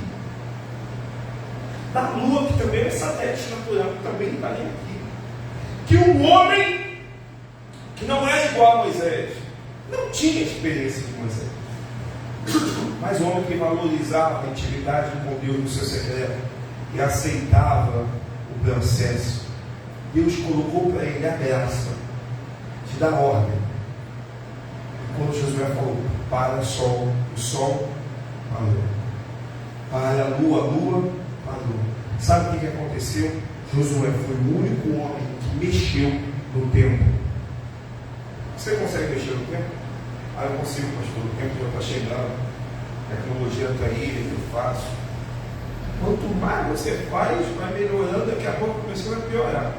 Da lua, que também é satélite natural, que também não está nem aqui. Que um homem que não é igual a Moisés, não tinha experiência de Moisés, mas um homem que valorizava a intimidade com Deus no seu secreto e aceitava o processo, Deus colocou para ele a graça de dar ordem. E quando Josué falou: para sol, o sol parou. Para a lua parou. Sabe o que aconteceu? Josué foi o único homem que mexeu no tempo. Você consegue mexer no tempo? Eu consigo, pastor. O tempo já está chegando, a tecnologia está aí, eu faço. Quanto mais você faz, vai melhorando, daqui a pouco a pessoa vai piorar.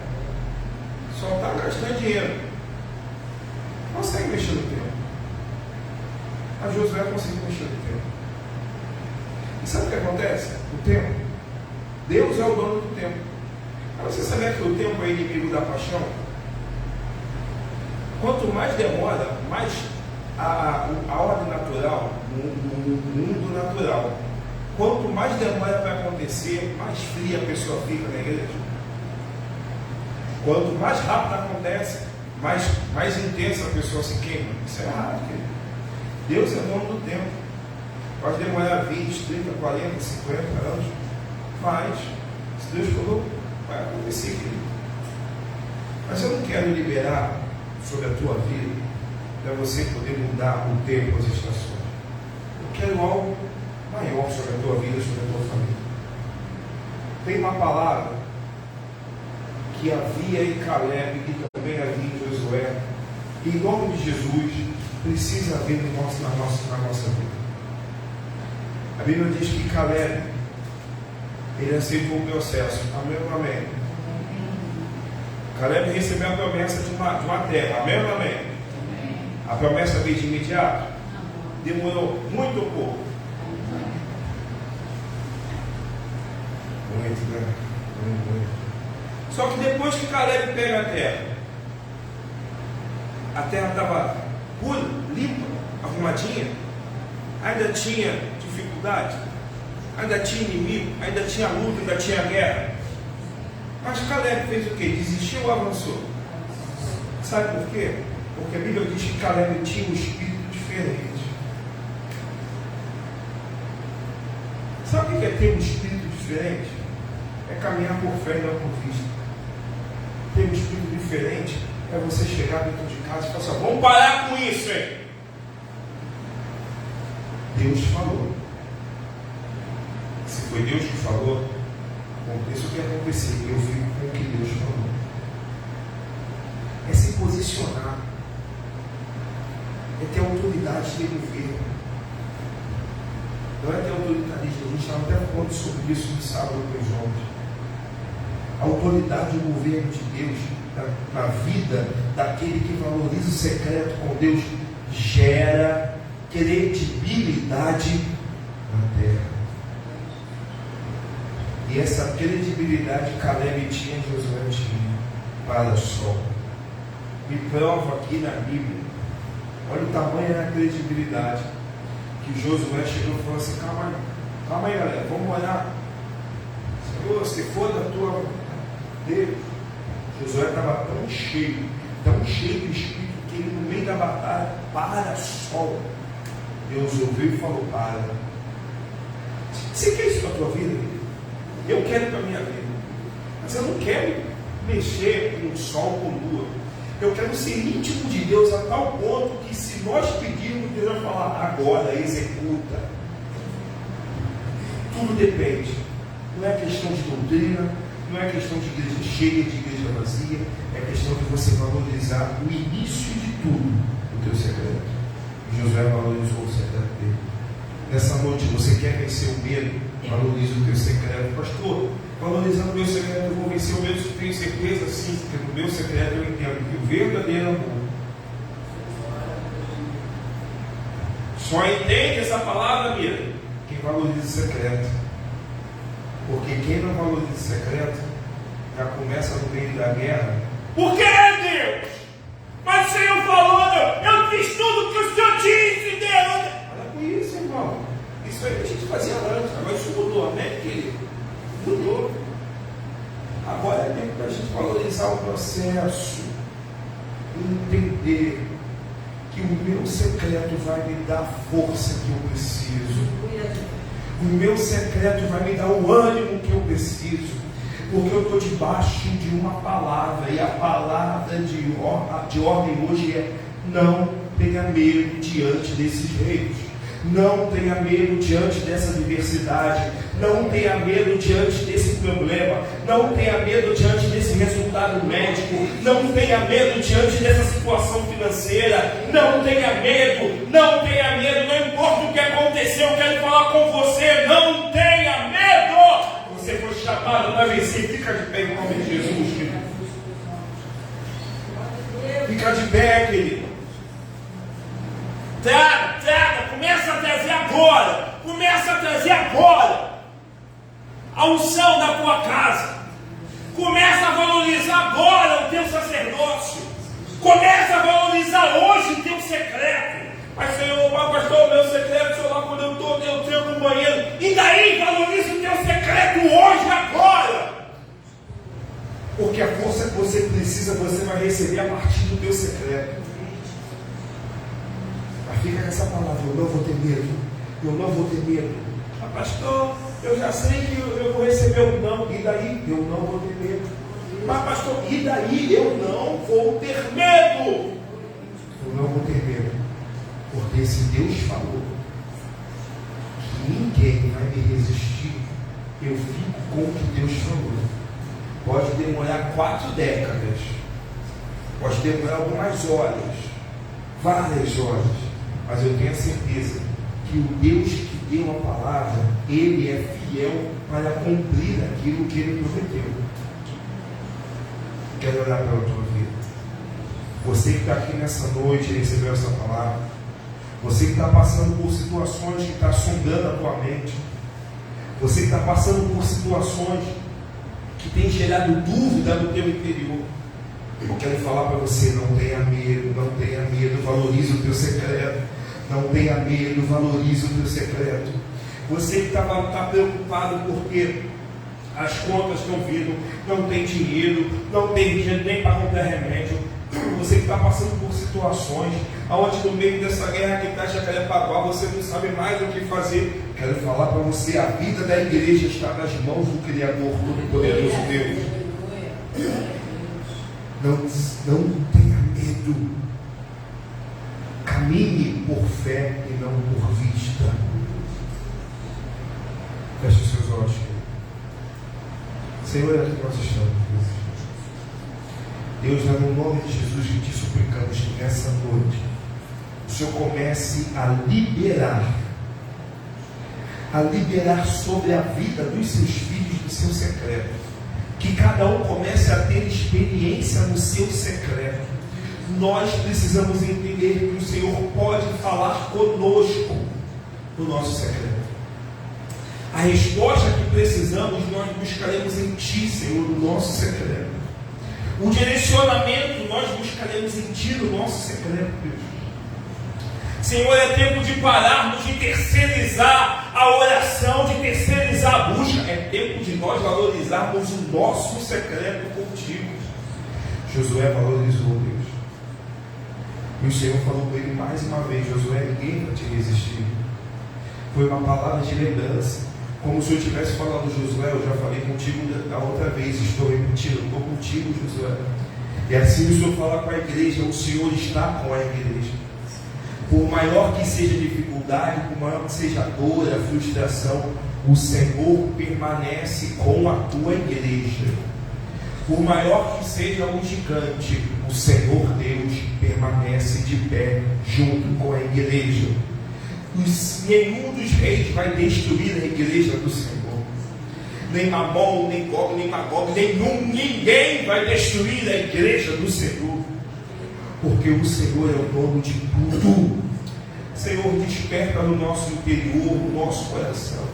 Só está gastando dinheiro. Não consegue mexer no tempo. Mas Josué conseguiu mexer no tempo. E sabe o que acontece? O tempo. Deus é o dono do tempo. Mas você sabia que o tempo é inimigo da paixão? Quanto mais demora, mais a ordem natural, no mundo natural, quanto mais demora para acontecer, mais fria a pessoa fica na igreja. Quanto mais rápido acontece, mais intensa a pessoa se queima. Isso é errado, querido. Deus é dono do tempo. Pode demorar 20, 30, 40, 50 anos, mas se Deus falou, vai acontecer, querido. Mas eu não quero liberar sobre a tua vida para você poder mudar o tempo, as estações. Eu quero algo maior sobre a tua vida, sobre a tua família. Tem uma palavra que havia em Caleb e também havia em Josué, que em nome de Jesus precisa haver na nossa vida. A Bíblia diz que Caleb, ele aceitou o processo. Amém ou amém? Caleb recebeu a promessa de uma terra. Amém ou amém? A promessa veio de imediato? Demorou muito ou pouco? Muito, né? Muito. Só que depois que Caleb pega a terra estava pura, limpa, arrumadinha, ainda tinha dificuldade, ainda tinha inimigo, ainda tinha luta, ainda tinha guerra. Mas Caleb fez o quê? Desistiu ou avançou? Sabe por quê? Porque a Bíblia diz que Caleb tinha um espírito diferente. Sabe o que é ter um espírito diferente? É caminhar por fé e não por vista. Ter um espírito diferente é você chegar dentro de casa e falar assim: vamos parar com isso, hein? Deus falou. Se foi Deus que falou, aconteça o que acontecer, eu fico com o que Deus falou. É se posicionar, é ter autoridade de governo, não é ter autoritarismo. A gente estava até falando sobre isso no sábado com os homens. A autoridade do governo de Deus na vida daquele que valoriza o secreto com Deus gera credibilidade na terra. E essa credibilidade Caleb tinha e Josué tinha. Para só. Me prova aqui na Bíblia. Olha o tamanho da credibilidade. Que Josué chegou e falou assim: calma aí galera, vamos orar. Senhor, se for da tua Deus. Josué estava tão cheio do Espírito, que ele no meio da batalha, para só. Deus ouviu e falou: para. Você quer isso para a tua vida? Eu quero para a minha vida. Mas eu não quero mexer com o sol, com a lua. Eu quero ser íntimo de Deus a tal ponto que se se nós pedirmos, Deus vai falar, agora executa. Tudo depende. Não é questão de doutrina, não é questão de igreja cheia, de igreja vazia, é questão de você valorizar o início de tudo, o teu secreto. Josué valorizou o secreto dele. Nessa noite, você quer vencer o medo? Valorize o teu secreto. Pastor, valorizando o meu secreto, eu vou vencer o medo. Tenho certeza, sim, porque no meu secreto eu entendo que o verdadeiro amor só entende essa palavra, amiga, quem valoriza o secreto. Porque quem não valoriza o secreto já começa no meio da guerra. Por que, Deus? Mas o Senhor falou, eu fiz tudo que o Senhor disse, Deus. Olha com isso, irmão. Isso aí a gente fazia antes, agora isso mudou, amém, querido? Mudou. Agora é tempo para a gente valorizar o processo, entender que o meu secreto vai me dar a força que eu preciso. O meu secreto vai me dar o ânimo que eu preciso. Porque eu estou debaixo de uma palavra. E a palavra de ordem hoje é: não tenha medo diante desses reinos. Não tenha medo diante dessa diversidade. Não tenha medo diante desse problema. Não tenha medo diante desse resultado médico. Não tenha medo diante dessa situação financeira. Não tenha medo. Não tenha medo. Não importa o que aconteceu, eu quero falar com você. Não tenha medo. Você foi chamado para vencer. Fica de pé em nome de Jesus, querido. Fica de pé, querido. Traga, começa a trazer agora. Começa a trazer agora a unção da tua casa. Começa a valorizar agora o teu sacerdócio. Começa a valorizar hoje o teu secreto. Mas, Senhor, pastor, meu secreto, Senhor, lá quando eu estou, eu tranco no banheiro. E daí valoriza o teu secreto hoje, agora. Porque a força que você precisa, você vai receber a partir do teu secreto. Mas fica com essa palavra: eu não vou ter medo. Eu não vou ter medo. Mas, pastor, eu já sei que eu vou receber um não. E daí? Eu não vou ter medo. Mas, pastor, e daí? Eu não vou ter medo. Eu não vou ter medo. Porque se Deus falou que ninguém vai me resistir, eu fico com o que Deus falou. Pode demorar 4 décadas. Pode demorar algumas horas. Várias horas. Mas eu tenho a certeza que o Deus que deu a palavra, Ele é fiel para cumprir aquilo que Ele prometeu. Quero orar pela tua vida. Você que está aqui nessa noite e recebeu essa palavra, você que está passando por situações que está sondando a tua mente, você que está passando por situações que tem gerado dúvida no teu interior, eu quero falar para você: não tenha medo, não tenha medo, valorize o teu secreto. Não tenha medo, valorize o teu secreto. Você que está preocupado porque as contas estão vindo, não tem dinheiro, não tem dinheiro nem para comprar remédio. Você que está passando por situações onde no meio dessa guerra que está Jacarepaguá, você não sabe mais o que fazer. Quero falar para você: a vida da igreja está nas mãos do Criador Todo-Poderoso Deus. Não tenha medo. Caminhe por fé e não por vista. Feche os seus olhos. Senhor, é aqui nós estamos. Deus, no nome de Jesus, que te suplicamos que nessa noite o Senhor comece a liberar sobre a vida dos seus filhos do seu secreto. Que cada um comece a ter experiência no seu secreto. Nós precisamos entender que o Senhor pode falar conosco no nosso secreto. A resposta que precisamos, nós buscaremos em Ti, Senhor, no nosso secreto. O direcionamento nós buscaremos em Ti, no nosso secreto, Deus. Senhor, é tempo de pararmos de terceirizar a oração, de terceirizar a busca. É tempo de nós valorizarmos o nosso secreto contigo. Josué valorizou, Deus. E o Senhor falou com ele mais uma vez: Josué, ninguém vai te resistir. Foi uma palavra de lembrança. Como se eu tivesse falado: Josué, eu já falei contigo da outra vez, estou repetindo, estou contigo, Josué. E assim o Senhor fala com a igreja: o Senhor está com a igreja. Por maior que seja a dificuldade, por maior que seja a dor, a frustração, o Senhor permanece com a tua igreja. Por maior que seja o gigante, o Senhor Deus permanece de pé junto com a igreja. Nenhum dos reis vai destruir a igreja do Senhor. Nem Mamon, nem Gog, nem Magog, ninguém vai destruir a igreja do Senhor. Porque o Senhor é o dono de tudo. Senhor, desperta no nosso interior, no nosso coração,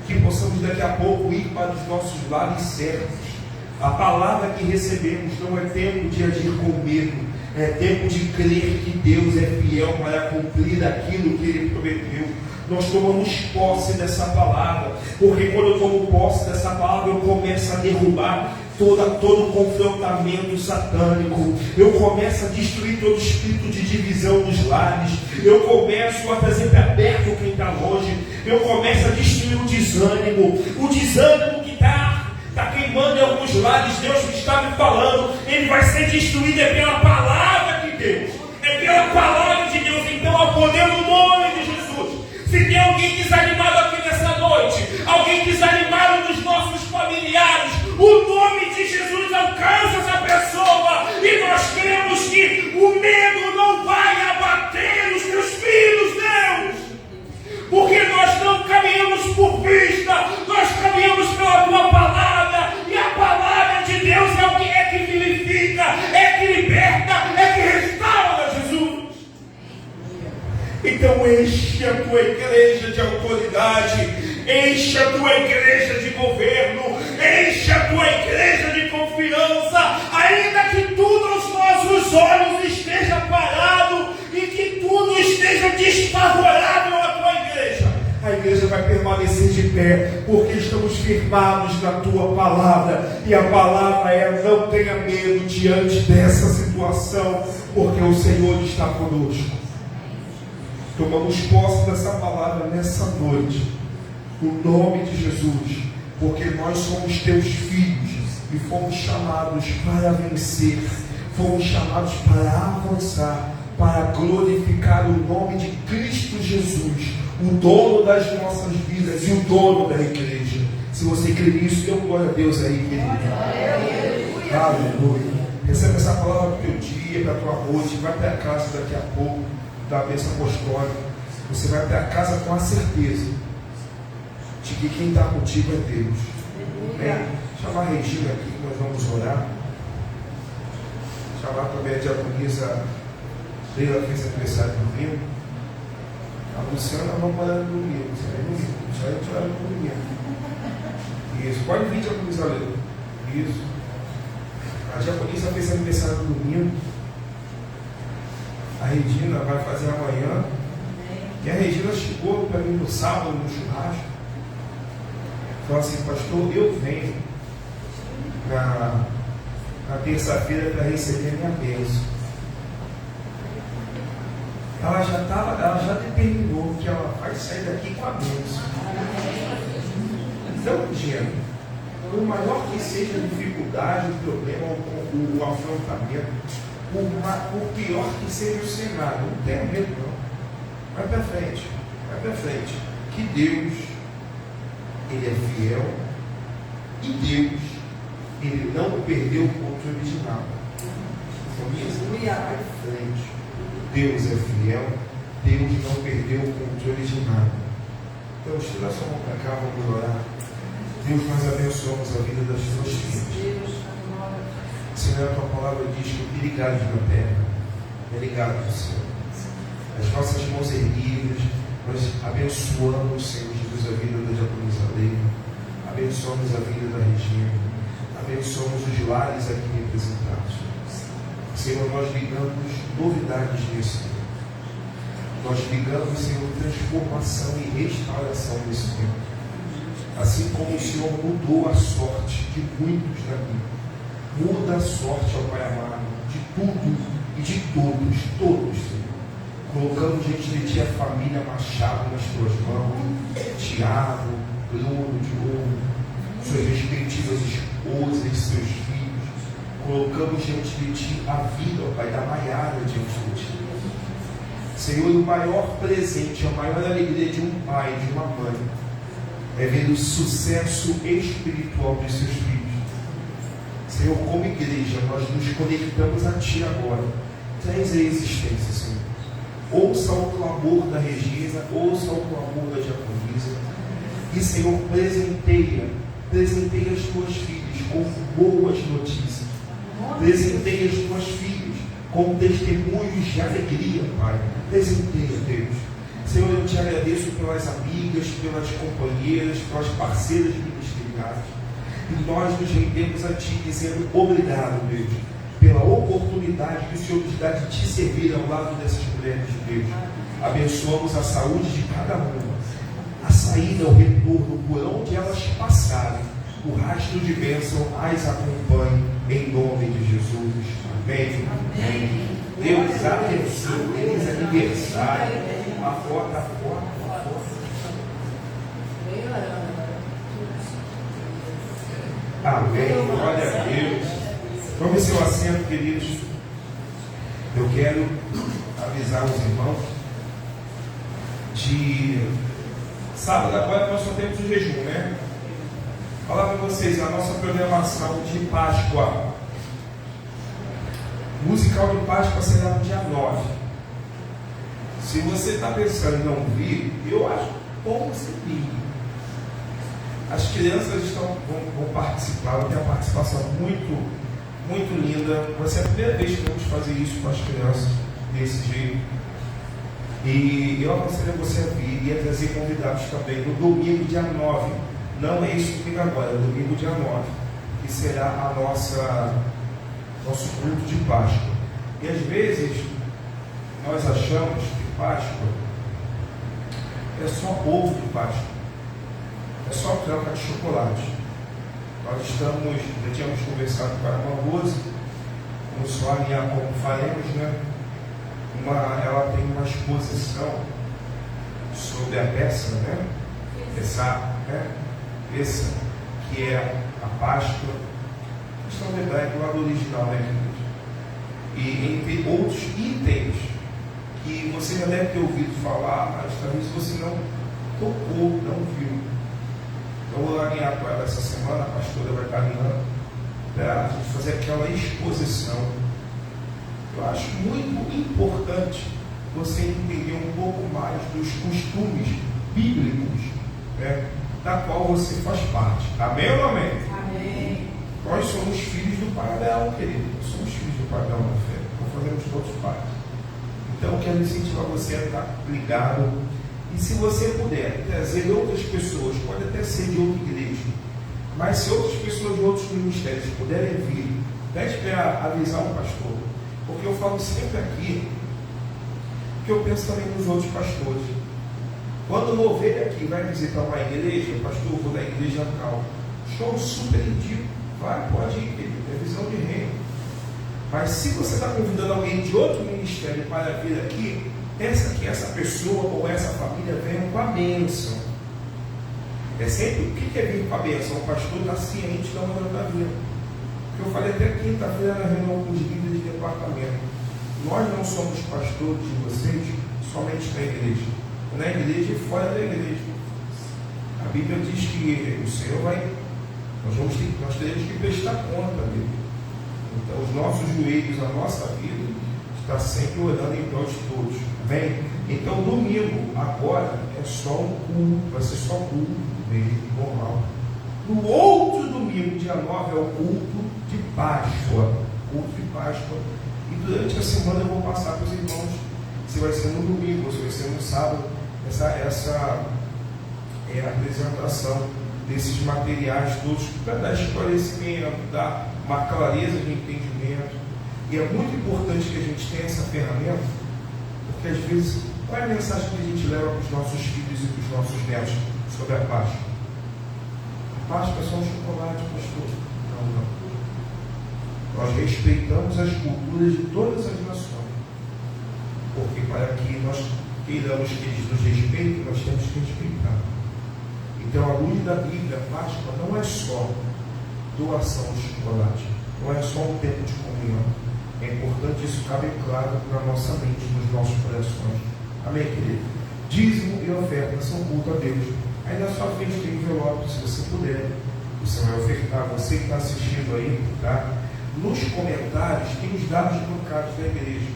que possamos daqui a pouco ir para os nossos lares certos. A palavra que recebemos não é tempo de agir com medo, é tempo de crer que Deus é fiel para cumprir aquilo que Ele prometeu. Nós tomamos posse dessa palavra, porque quando eu tomo posse dessa palavra, eu começo a derrubar todo confrontamento satânico, eu começo a destruir todo espírito de divisão dos lares, eu começo a trazer para perto quem está longe, eu começo a destruir o desânimo que está queimando em alguns lares. Deus está me falando, ele vai ser destruído é pela palavra de Deus, é pela palavra de Deus. Então, ao poder no nome de Jesus. Se tem alguém desanimado aqui nessa noite, alguém desanimado dos nossos familiares, o nome de Jesus alcança essa pessoa, e nós cremos que o medo não vai abater os teus filhos, Deus, porque nós não caminhamos por vista, nós caminhamos pela tua palavra, e a palavra de Deus é o que vivifica, é que liberta, é que restaura, Jesus. Então enche a tua igreja de autoridade, enche a tua igreja de governo, enche a tua igreja de confiança, ainda que tudo aos nossos olhos esteja parado e que tudo esteja desfavorável à tua igreja. A igreja vai permanecer de pé, porque estamos firmados na tua palavra, e a palavra é: não tenha medo diante dessa situação, porque o Senhor está conosco. Tomamos posse dessa palavra nessa noite, no nome de Jesus, porque nós somos teus filhos e fomos chamados para vencer, fomos chamados para avançar, para glorificar o nome de Cristo Jesus, o dono das nossas vidas e o dono da igreja. Se você crê nisso, dê glória a Deus aí, querido. Aleluia. Recebe essa palavra para o teu dia, para a tua noite. Vai para casa daqui a pouco da bênção apostólica. Você vai para casa com a certeza de que quem está contigo é Deus. Amém? Chamar a Regina aqui, que nós vamos orar. Chamar também a diaconisa Leila, que fez aniversário no domingo. A Luciana não para no domingo. Só a gente ora no domingo. Isso, pode vir, diaconisa Leila. Isso. A diaconisa fez aniversário no domingo. A Regina vai fazer amanhã. E a Regina chegou para mim no sábado, no churrasco. Falou assim: pastor, eu venho na terça-feira para receber a minha bênção. Ela já determinou que ela vai sair daqui com a bênção. Então, gente, por maior que seja a dificuldade, o problema, o afrontamento, por pior que seja o cenário, não tenha medo não. Vai para frente, vai para frente. Que Deus, Ele é fiel, e Deus, Ele não perdeu o controle de nada. Vai para frente. Deus é fiel, Deus não perdeu o controle de nada. Então, estira sua mão para cá, vamos orar. Deus, nós abençoamos a vida das suas filhas. Senhor, a tua palavra diz que o ligado na terra é ligado no céu. As nossas mãos erguidas, nós abençoamos, Senhor Jesus, a vida da diaconisa Leila, abençoamos a vida da Regina, abençoamos os lares aqui representados. Senhor, nós ligamos novidades nesse tempo. Nós ligamos, Senhor, transformação e restauração nesse tempo. Assim como o Senhor mudou a sorte de muitos na vida, muda a sorte, ó Pai amado, de tudo e de todos, Senhor. Colocamos diante de Ti a família Machado nas Tuas mãos, Tiago, Bruno, Diogo, suas respectivas esposas e seus filhos. Colocamos diante de Ti a vida, ó Pai, da Maiara diante de Ti. Senhor, o maior presente, a maior alegria de um pai, de uma mãe, é ver o sucesso espiritual dos seus filhos. Senhor, como igreja, nós nos conectamos a Ti agora. Traz a existência, Senhor. Ouça o clamor da Regina, ouça o clamor da Diaconisa. E, Senhor, presenteia as Tuas filhas com boas notícias. Presenteia as Tuas filhas com testemunhos de alegria, Pai. Presenteia, Deus. Senhor, eu Te agradeço pelas amigas, pelas companheiras, pelas parceiras ministeriais. E nós nos rendemos a Ti dizendo obrigado, Deus, pela oportunidade que o Senhor nos dá de Te servir ao lado dessas mulheres de Deus. Abençoamos a saúde de cada uma, a saída, o retorno, por onde elas passarem, o rastro de bênção as acompanhe, em nome de Jesus. Amém. Amém. Deus abençoe. Feliz aniversário. A foto. Amém. Glória a Deus. Tome seu assento, queridos. Eu quero avisar os irmãos de sábado agora nós só temos o jejum, né? Falar para vocês a nossa programação de Páscoa. Musical de Páscoa será no dia 9. Se você está pensando em não vir, eu acho bom você vir. As crianças vão participar, vai ter uma participação muito linda. Vai ser a primeira vez que vamos fazer isso com as crianças desse jeito. E eu aconselho você a vir e a trazer convidados também no domingo, dia 9. Não é isso domingo agora, é domingo, dia 9, que será nosso culto de Páscoa. E às vezes nós achamos que Páscoa é só ovo de Páscoa, é só troca de chocolate. Nós já tínhamos conversado com a irmã Rose, vamos só alinhar como faremos, né? Ela tem uma exposição sobre a peça, né? Essa que é a Páscoa, questão de hebraico lá do original, né, queridos? E entre outros itens que você já deve ter ouvido falar, mas talvez você não tocou, não viu. Então eu vou alinhar com ela essa semana, a pastora vai caminhando para a gente fazer aquela exposição. Eu acho muito importante você entender um pouco mais dos costumes bíblicos, né, da qual você faz parte. Amém ou não amém? Amém. Nós somos filhos do Pai Abraão, querido. Nós somos filhos do Pai Abraão na fé. Não fazemos todos parte. Então eu quero incentivar você a estar ligado. E se você puder trazer outras pessoas, pode até ser de outra igreja, mas se outras pessoas de outros ministérios puderem vir, pede para avisar um pastor. Porque eu falo sempre aqui, que eu penso também nos outros pastores. Quando uma ovelha aqui vai visitar uma igreja, pastor, eu vou da igreja tal. Show, super indico. Vai, pode ir, querido, é visão de reino. Mas se você está convidando alguém de outro ministério para vir aqui, pensa que essa pessoa ou essa família venha com a bênção. É sempre o que é vir com a bênção? O pastor está ciente da onde está vindo. Eu falei até quinta-feira na reunião com os líderes de departamento. Nós não somos pastores de vocês somente na igreja. Na igreja e fora da igreja. A Bíblia diz que o Senhor nós teremos que prestar conta dele. Então os nossos joelhos, a nossa vida, está sempre orando em prol de todos. Amém? Então domingo, agora, é só um culto, vai ser só culto mesmo, normal. No outro domingo, dia 9, é o culto de Páscoa. Culto de Páscoa. E durante a semana eu vou passar para os irmãos se vai ser no domingo, se vai ser no sábado. Essa é a apresentação desses materiais todos para dar esclarecimento, dar uma clareza de entendimento. E é muito importante que a gente tenha essa ferramenta, porque às vezes, qual é a mensagem que a gente leva para os nossos filhos e para os nossos netos sobre a Páscoa? A Páscoa é só um chocolate, pastor. Não. Nós respeitamos as culturas de todas as nações, porque para que nós queiramos que eles nos respeitem, nós temos que respeitar. Então, à luz da Bíblia, a Páscoa não é só doação de chocolate, não é só um tempo de comunhão. É importante isso cabe claro na nossa mente, nos nossos corações. Amém, querido? Dízimo e oferta são culto a Deus. Aí na sua frente tem envelope, se você puder. Você vai ofertar, você que está assistindo aí, tá? Nos comentários tem os dados bancários da igreja.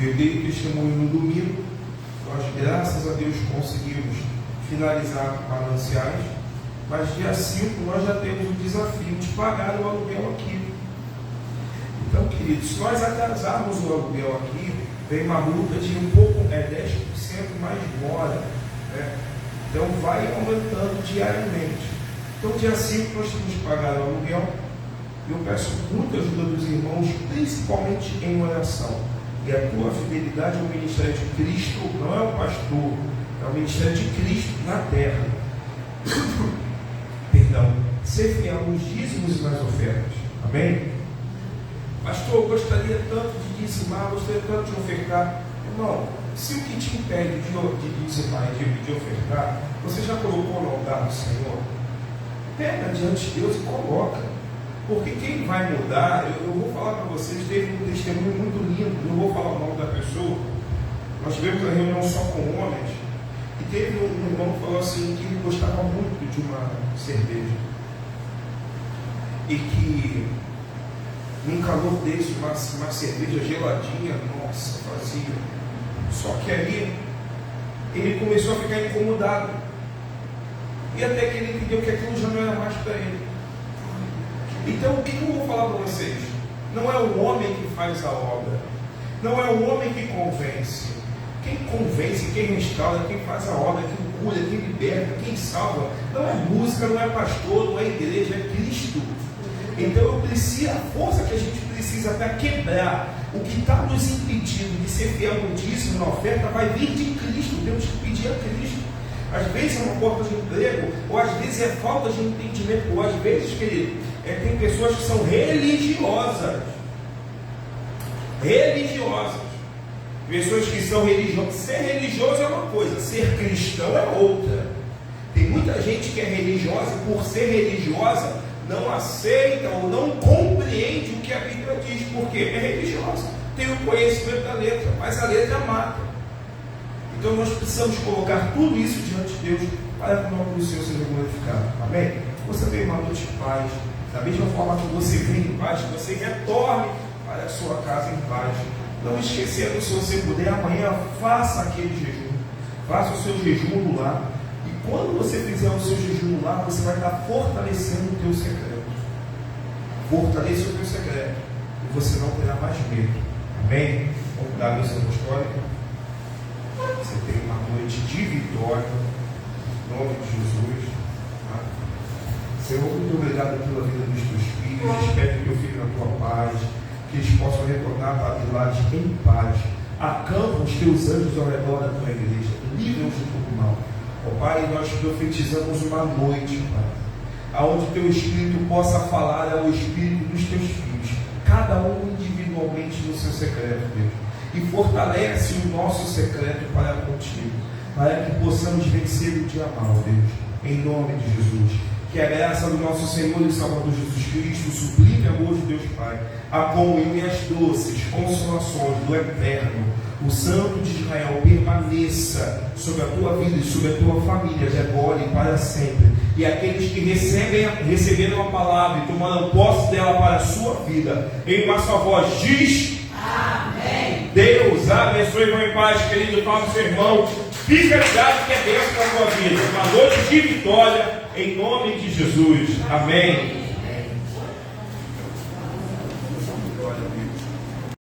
Eu dei testemunho no domingo. Nós, graças a Deus, conseguimos finalizar mananciais. Mas dia 5 nós já temos o desafio de pagar o aluguel aqui. Então, queridos, se nós atrasarmos o aluguel aqui, vem uma multa de 10% mais mora, né? Então vai aumentando diariamente. Então dia 5 nós temos que pagar o aluguel. Eu peço muita ajuda dos irmãos, principalmente em oração. E a tua fidelidade ao ministério de Cristo não é o pastor, é o ministério de Cristo na terra. Perdão, ser fiel nos dízimos e nas ofertas. Amém? Pastor, eu gostaria tanto de dizimar, gostaria tanto de ofertar. Irmão, se o que te impede de dizimar e de ofertar, você já colocou no altar do Senhor, pega diante de Deus e coloca. Porque quem vai mudar, eu vou falar para vocês, teve um testemunho muito lindo, não vou falar o nome da pessoa. Nós tivemos uma reunião só com homens, e teve um irmão que falou assim, que ele gostava muito de uma cerveja. E que num calor desse, uma cerveja geladinha, nossa, fazia. Só que ali, ele começou a ficar incomodado. E até que ele entendeu que aquilo já não era mais para ele. Então, o que eu vou falar para vocês? Não é o homem que faz a obra. Não é o homem que convence. Quem convence, quem restaura, quem faz a obra, quem cura, quem liberta, quem salva, não é música, não é pastor, não é igreja, é Cristo. Então eu preciso, a força que a gente precisa para quebrar o que está nos impedindo de ser fiel no dízimo, na oferta, vai vir de Cristo. Temos que pedir a Cristo. Às vezes é uma porta de emprego, ou às vezes é falta de entendimento, ou às vezes, querido, tem pessoas que são religiosas. Pessoas que são religiosas. Ser religioso é uma coisa, ser cristão é outra. Tem muita gente que é religiosa e por ser religiosa não aceita ou não compreende o que a Bíblia diz, porque é religiosa, tem o conhecimento da letra, mas a letra mata. Então nós precisamos colocar tudo isso diante de Deus para que o nome do Senhor seja glorificado. Amém? Você veio uma noite de paz, da mesma forma que você vem em paz, você retorne para a sua casa em paz. Não esquecendo, se você puder, amanhã faça aquele jejum, faça o seu jejum no lar. E quando você fizer o seu jejum no lar, você vai estar fortalecendo o teu secreto. Fortaleça o teu secreto e você não terá mais medo. Amém? Vamos dar a missa apostólica. Você tem uma noite de vitória, em nome de Jesus. Tá? Senhor, muito obrigado pela vida dos teus filhos. Espero que eu fique na tua paz, que eles possam retornar para os lares em paz. Acampa os teus anjos ao redor da tua igreja, livra-os de todo mal. Ó Pai, nós profetizamos uma noite, Pai, aonde o teu Espírito possa falar ao Espírito dos teus filhos, cada um individualmente no seu secreto, Deus. E fortalece o nosso secreto para contigo, para que possamos vencer o dia mal, Deus, em nome de Jesus. Que a graça do nosso Senhor e Salvador Jesus Cristo, o sublime amor de Deus Pai, a comunhão e as doces consolações do Eterno, o Santo de Israel, permaneça sobre a tua vida e sobre a tua família, de agora e para sempre. E aqueles que receberam a palavra e tomaram posse dela para a sua vida, em uma só voz, diz: Amém. Deus abençoe, vão em paz, querido. Fala seu irmão, fica ligado que é bênção na tua vida. Uma noite de vitória, em nome de Jesus. Amém.